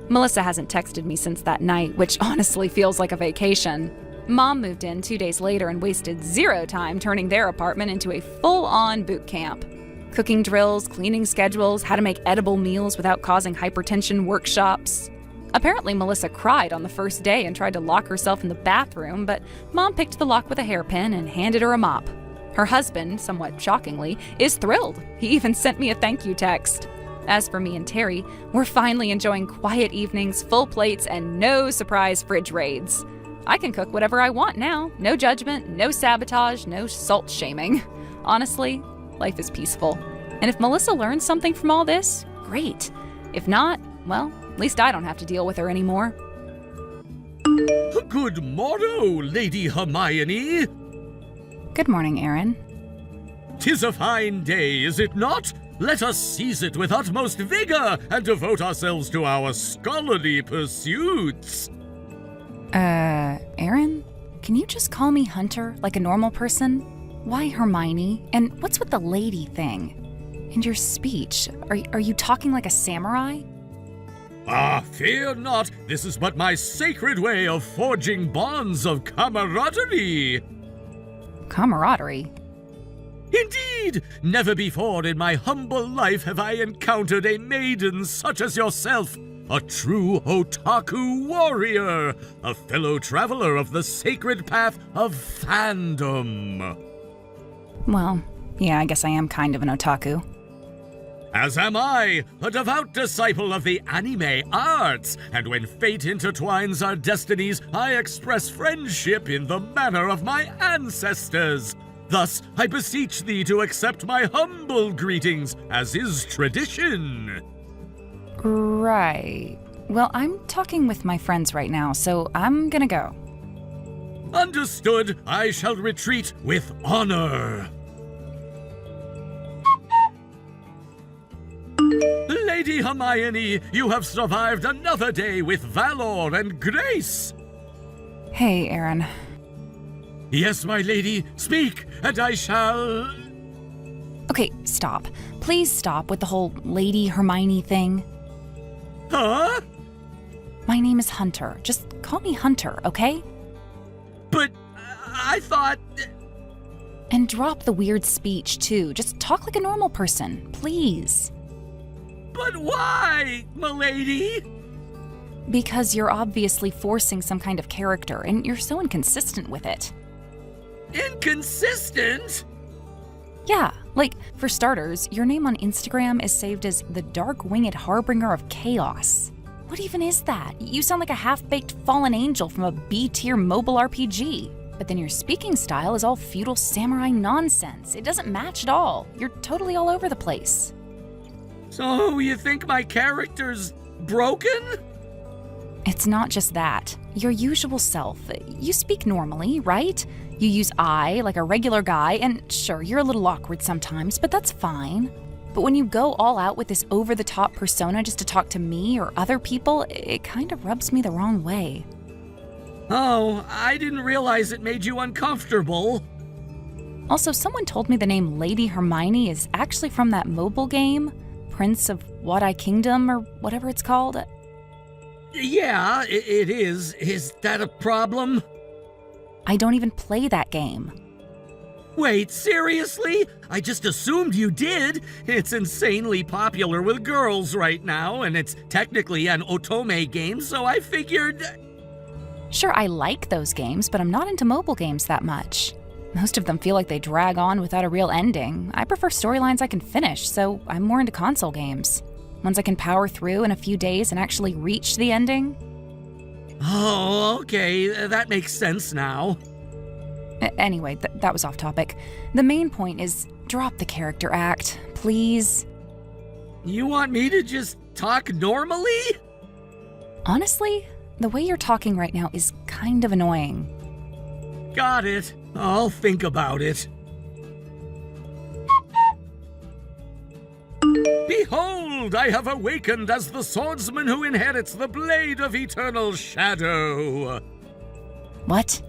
Melissa hasn't texted me since that night, which honestly feels like a vacation. Mom moved in 2 days later and wasted zero time turning their apartment into a full-on boot camp. Cooking drills, cleaning schedules, how to make edible meals without causing hypertension workshops. Apparently, Melissa cried on the first day and tried to lock herself in the bathroom, but Mom picked the lock with a hairpin and handed her a mop. Her husband, somewhat shockingly, is thrilled. He even sent me a thank you text. As for me and Terry, we're finally enjoying quiet evenings, full plates, and no surprise fridge raids. I can cook whatever I want now. No judgment, no sabotage, no salt shaming. Honestly, life is peaceful. And if Melissa learns something from all this, great. If not, well, at least I don't have to deal with her anymore. Good morrow, Lady Hermione. Good morning, Aaron. 'Tis a fine day, is it not? Let us seize it with utmost vigor and devote ourselves to our scholarly pursuits. Aaron? Can you just call me Hunter, like a normal person? Why Hermione? And what's with the lady thing? And your speech, are you talking like a samurai? Ah, fear not. This is but my sacred way of forging bonds of camaraderie. Camaraderie? Indeed! Never before in my humble life have I encountered a maiden such as yourself, a true otaku warrior, a fellow traveler of the sacred path of fandom. Well, yeah, I guess I am kind of an otaku. As am I, a devout disciple of the anime arts, and when fate intertwines our destinies, I express friendship in the manner of my ancestors. Thus, I beseech thee to accept my humble greetings, as is tradition. Right. Well, I'm talking with my friends right now, so I'm gonna go. Understood. I shall retreat with honor. Lady Hermione, you have survived another day with valor and grace. Hey, Aaron. Yes, my lady, speak, and I shall... Okay, stop. Please stop with the whole Lady Hermione thing. Huh? My name is Hunter. Just call me Hunter, okay? But I thought... And drop the weird speech, too. Just talk like a normal person, please. But why, m'lady? Because you're obviously forcing some kind of character, and you're so inconsistent with it. Inconsistent? Yeah, Like, for starters, your name on Instagram is saved as the dark-winged harbinger of chaos. What even is that? You sound like a half-baked fallen angel from a B-tier mobile RPG. But then your speaking style is all feudal samurai nonsense. It doesn't match at all. You're totally all over the place. So you think my character's broken? It's not just that. Your usual self. You speak normally, right? You use I like a regular guy, and sure, you're a little awkward sometimes, but that's fine. But when you go all out with this over-the-top persona just to talk to me or other people, it kind of rubs me the wrong way. Oh, I didn't realize it made you uncomfortable. Also, someone told me the name Lady Hermione is actually from that mobile game, Prince of Wadai Kingdom, or whatever it's called. Yeah, it is. Is that a problem? I don't even play that game. Wait, seriously? I just assumed you did. It's insanely popular with girls right now, and it's technically an otome game, so I figured... Sure, I like those games, but I'm not into mobile games that much. Most of them feel like they drag on without a real ending. I prefer storylines I can finish, so I'm more into console games. Ones I can power through in a few days and actually reach the ending. Oh, okay, that makes sense now. Anyway, that was off topic. The main point is drop the character act, please. You want me to just talk normally? Honestly, the way you're talking right now is kind of annoying. Got it. I'll think about it. Behold, I have awakened as the swordsman who inherits the blade of eternal shadow. What?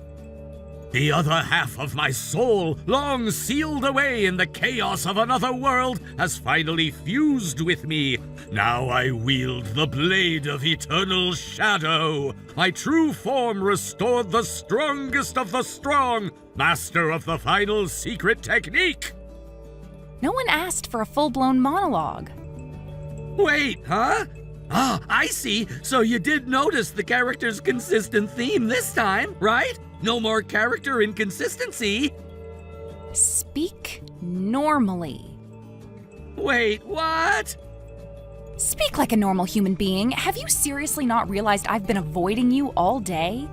The other half of my soul, long sealed away in the chaos of another world, has finally fused with me. Now I wield the blade of eternal shadow. My true form restored, the strongest of the strong, master of the final secret technique. No one asked for a full-blown monologue. Wait, huh? Ah, I see. So you did notice the character's consistent theme this time, right? No more character inconsistency. Speak normally. Wait, what? Speak like a normal human being. Have you seriously not realized I've been avoiding you all day?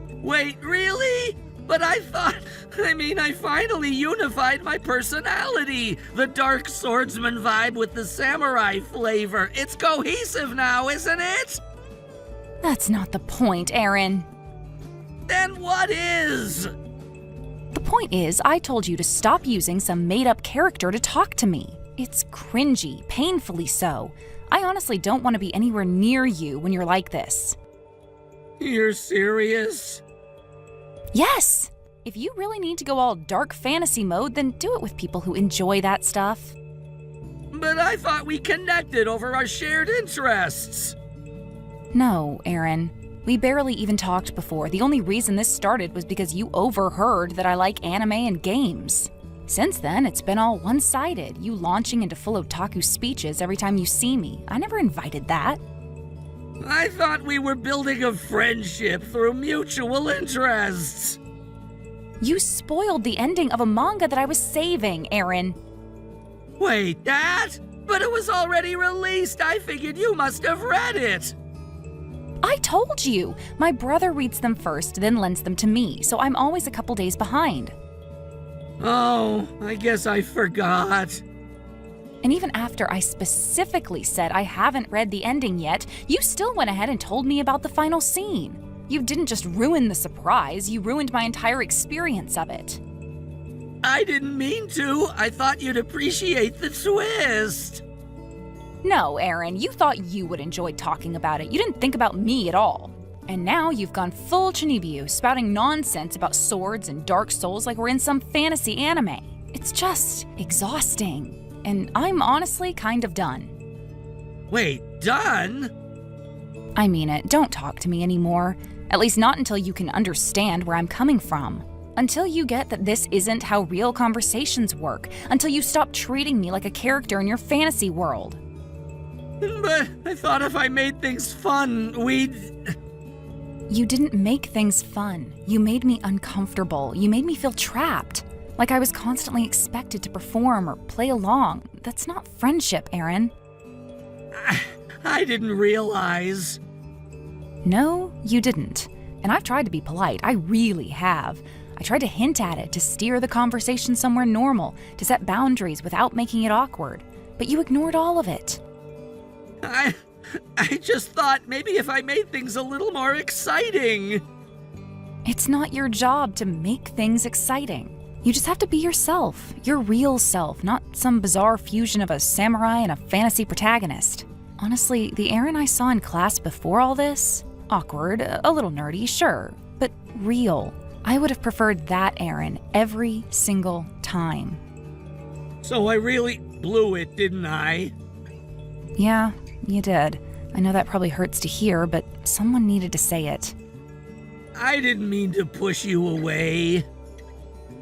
Wait, really? But I finally unified my personality. The dark swordsman vibe with the samurai flavor. It's cohesive now, isn't it? That's not the point, Aaron. Then what is? The point is, I told you to stop using some made-up character to talk to me. It's cringy, painfully so. I honestly don't want to be anywhere near you when you're like this. You're serious? Yes! If you really need to go all dark fantasy mode, then do it with people who enjoy that stuff. But I thought we connected over our shared interests. No, Aaron. We barely even talked before. The only reason this started was because you overheard that I like anime and games. Since then, it's been all one-sided, you launching into full otaku speeches every time you see me. I never invited that. I thought we were building a friendship through mutual interests. You spoiled the ending of a manga that I was saving, Aaron. Wait, that? But it was already released. I figured you must have read it. I told you. My brother reads them first, then lends them to me, so I'm always a couple days behind. Oh, I guess I forgot. And even after I specifically said I haven't read the ending yet, you still went ahead and told me about the final scene. You didn't just ruin the surprise, you ruined my entire experience of it. I didn't mean to. I thought you'd appreciate the twist. No, Aaron, you thought you would enjoy talking about it. You didn't think about me at all. And now you've gone full Chinibiu, spouting nonsense about swords and dark souls like we're in some fantasy anime. It's just exhausting. And I'm honestly kind of done. Wait, done? I mean it. Don't talk to me anymore. At least not until you can understand where I'm coming from. Until you get that this isn't how real conversations work. Until you stop treating me like a character in your fantasy world. But I thought if I made things fun, we'd... You didn't make things fun. You made me uncomfortable. You made me feel trapped. Like I was constantly expected to perform or play along. That's not friendship, Aaron. I didn't realize. No, you didn't. And I've tried to be polite. I really have. I tried to hint at it, to steer the conversation somewhere normal, to set boundaries without making it awkward. But you ignored all of it. I just thought maybe if I made things a little more exciting. It's not your job to make things exciting. You just have to be yourself, your real self, not some bizarre fusion of a samurai and a fantasy protagonist. Honestly, the Aaron I saw in class before all this, awkward, a little nerdy, sure, but real. I would have preferred that Aaron every single time. So I really blew it, didn't I? Yeah, you did. I know that probably hurts to hear, but someone needed to say it. I didn't mean to push you away.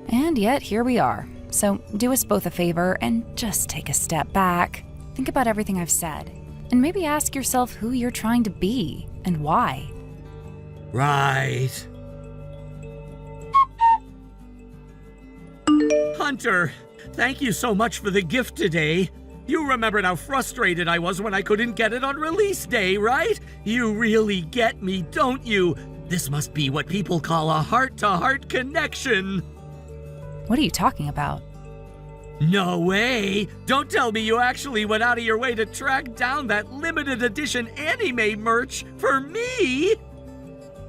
And yet, here we are. So do us both a favor and just take a step back. Think about everything I've said. And maybe ask yourself who you're trying to be and why. Right. Hunter, thank you so much for the gift today. You remembered how frustrated I was when I couldn't get it on release day, right? You really get me, don't you? This must be what people call a heart-to-heart connection. What are you talking about? No way! Don't tell me you actually went out of your way to track down that limited edition anime merch for me!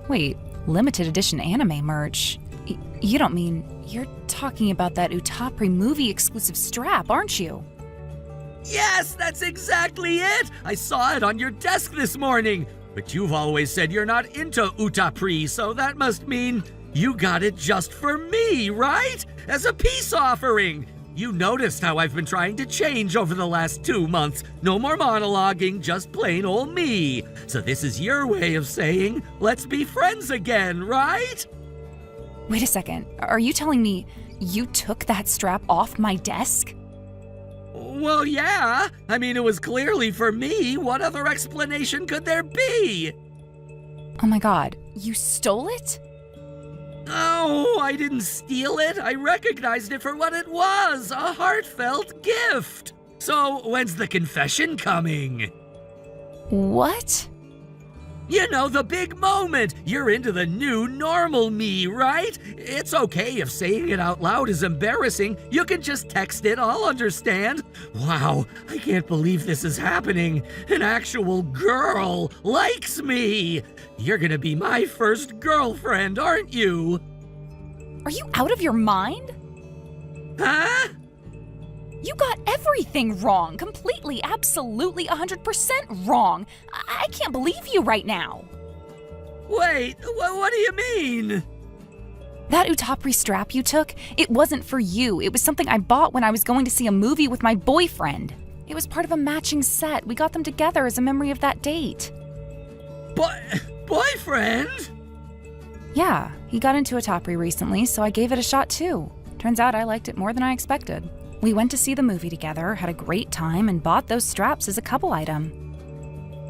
Wait, limited edition anime merch? You don't mean you're talking about that Utapri movie exclusive strap, aren't you? Yes, that's exactly it! I saw it on your desk this morning. But you've always said you're not into Utapri, so that must mean you got it just for me, right? As a peace offering. You noticed how I've been trying to change over the last 2 months. No more monologuing, just plain old me. So this is your way of saying, let's be friends again, right? Wait a second. Are you telling me you took that strap off my desk? Well, yeah. I mean, it was clearly for me. What other explanation could there be? Oh my god, you stole it? Oh, I didn't steal it. I recognized it for what it was, a heartfelt gift. So, when's the confession coming? What? You know, the big moment. You're into the new normal me, right? It's okay if saying it out loud is embarrassing. You can just text it, I'll understand. Wow, I can't believe this is happening. An actual girl likes me. You're gonna be my first girlfriend, aren't you? Are you out of your mind? Huh? You got everything wrong. Completely, absolutely, 100% wrong. I can't believe you right now. Wait, what do you mean? That Utapri strap you took, it wasn't for you. It was something I bought when I was going to see a movie with my boyfriend. It was part of a matching set. We got them together as a memory of that date. Boyfriend? Yeah, he got into Utapri recently, so I gave it a shot too. Turns out I liked it more than I expected. We went to see the movie together, had a great time, and bought those straps as a couple item.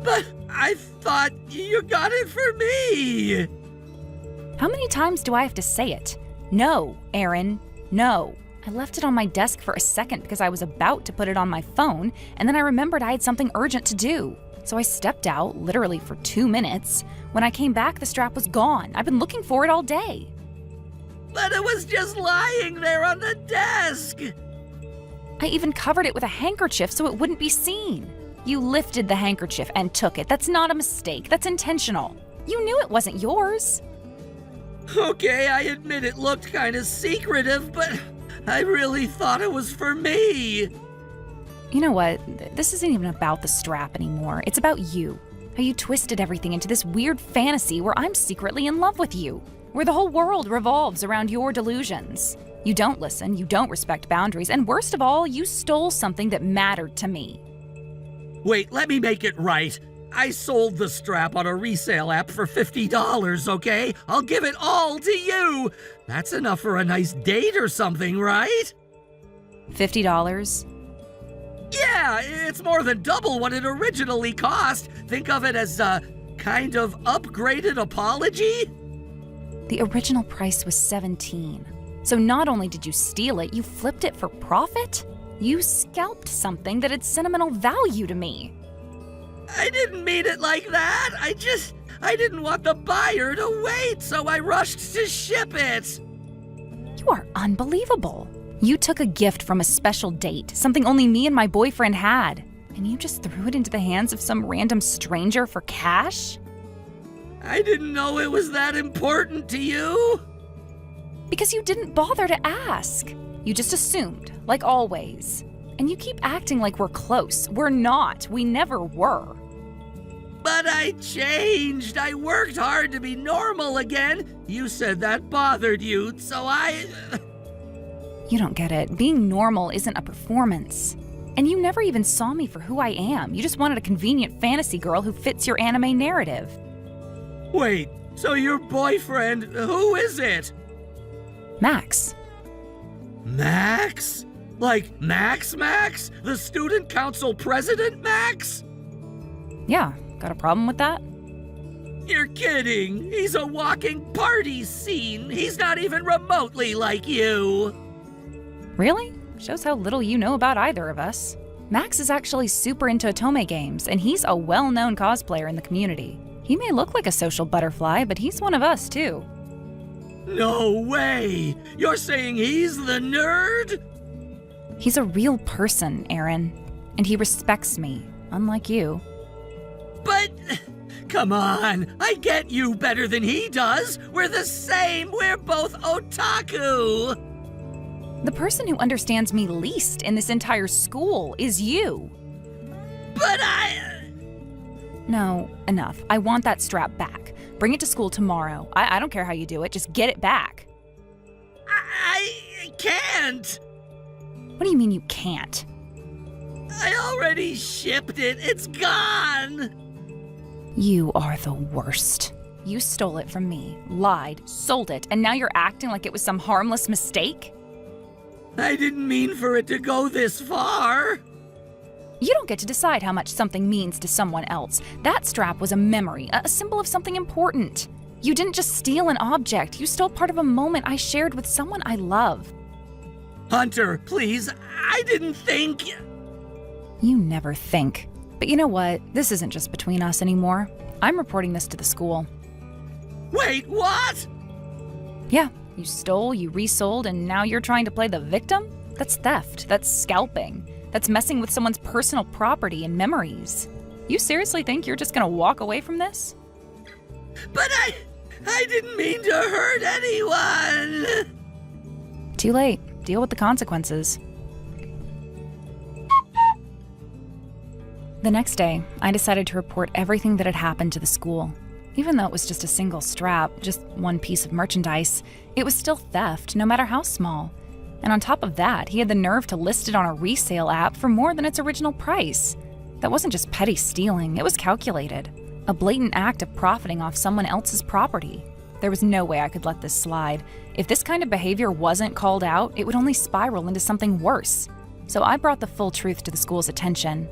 But I thought you got it for me. How many times do I have to say it? No, Aaron, no. I left it on my desk for a second because I was about to put it on my phone, and then I remembered I had something urgent to do. So I stepped out, literally for 2 minutes. When I came back, the strap was gone. I've been looking for it all day. But it was just lying there on the desk. I even covered it with a handkerchief so it wouldn't be seen. You lifted the handkerchief and took it. That's not a mistake. That's intentional. You knew it wasn't yours. Okay, I admit it looked kind of secretive, but I really thought it was for me. You know what? This isn't even about the strap anymore. It's about you. How you twisted everything into this weird fantasy where I'm secretly in love with you. Where the whole world revolves around your delusions. You don't listen, you don't respect boundaries, and worst of all, you stole something that mattered to me. Wait, let me make it right. I sold the strap on a resale app for $50, okay? I'll give it all to you. That's enough for a nice date or something, right? $50? Yeah, it's more than double what it originally cost. Think of it as a kind of upgraded apology. The original price was $17. So not only did you steal it, you flipped it for profit? You scalped something that had sentimental value to me. I didn't mean it like that. I didn't want the buyer to wait, so I rushed to ship it. You are unbelievable. You took a gift from a special date, something only me and my boyfriend had, and you just threw it into the hands of some random stranger for cash? I didn't know it was that important to you. Because you didn't bother to ask. You just assumed, like always. And you keep acting like we're close. We're not. We never were. But I changed. I worked hard to be normal again. You said that bothered you, so I... You don't get it. Being normal isn't a performance. And you never even saw me for who I am. You just wanted a convenient fantasy girl who fits your anime narrative. Wait, so your boyfriend, who is it? Max. Max? Like Max? The student council president Max? Yeah, got a problem with that? You're kidding. He's a walking party scene. He's not even remotely like you. Really? Shows how little you know about either of us. Max is actually super into otome games, and he's a well-known cosplayer in the community. He may look like a social butterfly, but he's one of us too. No way! You're saying he's the nerd? He's a real person, Aaron, and he respects me, unlike you. But, come on, I get you better than he does. We're the same, we're both otaku. The person who understands me least in this entire school is you. But No, enough. I want that strap back. Bring it to school tomorrow. I don't care how you do it, just get it back. I can't. What do you mean you can't? I already shipped it. It's gone. You are the worst. You stole it from me, lied, sold it, and now you're acting like it was some harmless mistake? I didn't mean for it to go this far. You don't get to decide how much something means to someone else. That strap was a memory, a symbol of something important. You didn't just steal an object, you stole part of a moment I shared with someone I love. Hunter, please, I didn't think... You never think. But you know what? This isn't just between us anymore. I'm reporting this to the school. Wait, what? Yeah, you stole, you resold, and now you're trying to play the victim? That's theft, that's scalping. That's messing with someone's personal property and memories. You seriously think you're just gonna walk away from this? But I didn't mean to hurt anyone! Too late. Deal with the consequences. The next day, I decided to report everything that had happened to the school. Even though it was just a single strap, just one piece of merchandise, it was still theft, no matter how small. And on top of that, he had the nerve to list it on a resale app for more than its original price. That wasn't just petty stealing, it was calculated. A blatant act of profiting off someone else's property. There was no way I could let this slide. If this kind of behavior wasn't called out, it would only spiral into something worse. So I brought the full truth to the school's attention.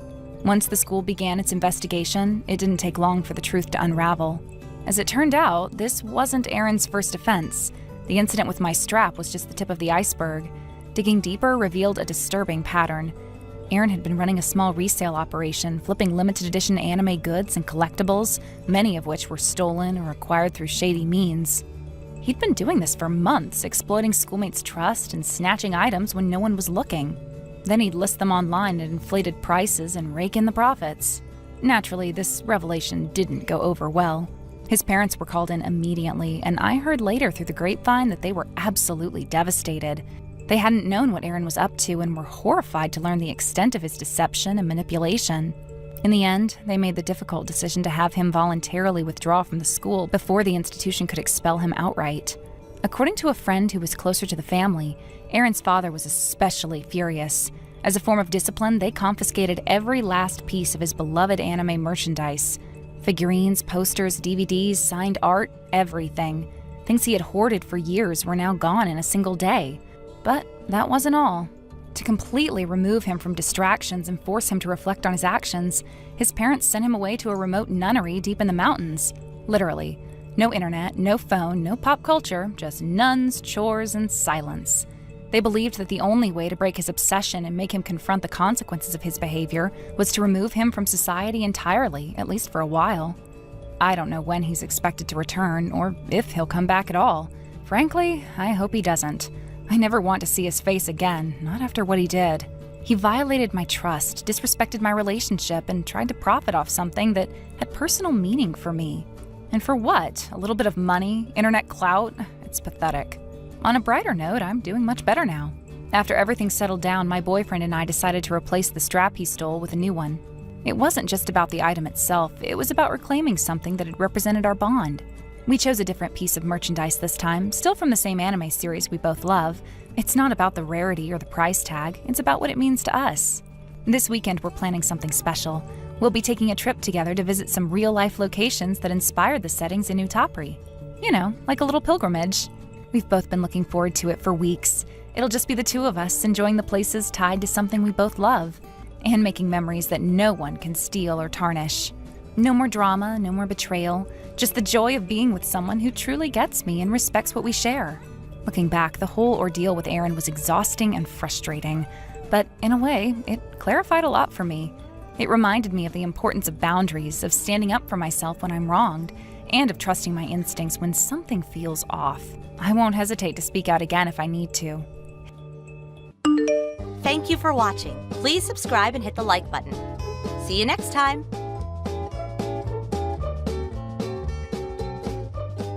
Once the school began its investigation, it didn't take long for the truth to unravel. As it turned out, this wasn't Aaron's first offense. The incident with my strap was just the tip of the iceberg. Digging deeper revealed a disturbing pattern. Aaron had been running a small resale operation, flipping limited edition anime goods and collectibles, many of which were stolen or acquired through shady means. He'd been doing this for months, exploiting schoolmates' trust and snatching items when no one was looking. Then he'd list them online at inflated prices and rake in the profits. Naturally, this revelation didn't go over well. His parents were called in immediately, and I heard later through the grapevine that they were absolutely devastated. They hadn't known what Aaron was up to and were horrified to learn the extent of his deception and manipulation. In the end, they made the difficult decision to have him voluntarily withdraw from the school before the institution could expel him outright. According to a friend who was closer to the family, Aaron's father was especially furious. As a form of discipline, they confiscated every last piece of his beloved anime merchandise. Figurines, posters, DVDs, signed art, everything. Things he had hoarded for years were now gone in a single day. But that wasn't all. To completely remove him from distractions and force him to reflect on his actions, his parents sent him away to a remote nunnery deep in the mountains. Literally. No internet, no phone, no pop culture, just nuns, chores, and silence. They believed that the only way to break his obsession and make him confront the consequences of his behavior was to remove him from society entirely, at least for a while. I don't know when he's expected to return, or if he'll come back at all. Frankly, I hope he doesn't. I never want to see his face again, not after what he did. He violated my trust, disrespected my relationship, and tried to profit off something that had personal meaning for me. And for what? A little bit of money? Internet clout? It's pathetic. On a brighter note, I'm doing much better now. After everything settled down, my boyfriend and I decided to replace the strap he stole with a new one. It wasn't just about the item itself, it was about reclaiming something that had represented our bond. We chose a different piece of merchandise this time, still from the same anime series we both love. It's not about the rarity or the price tag, it's about what it means to us. This weekend we're planning something special. We'll be taking a trip together to visit some real-life locations that inspired the settings in Utapri. You know, like a little pilgrimage. We've both been looking forward to it for weeks. It'll just be the two of us enjoying the places tied to something we both love, and making memories that no one can steal or tarnish. No more drama, no more betrayal, just the joy of being with someone who truly gets me and respects what we share. Looking back, the whole ordeal with Aaron was exhausting and frustrating, but in a way, it clarified a lot for me. It reminded me of the importance of boundaries, of standing up for myself when I'm wronged, and of trusting my instincts when something feels off. I won't hesitate to speak out again if I need to. Thank you for watching. Please subscribe and hit the like button. See you next time.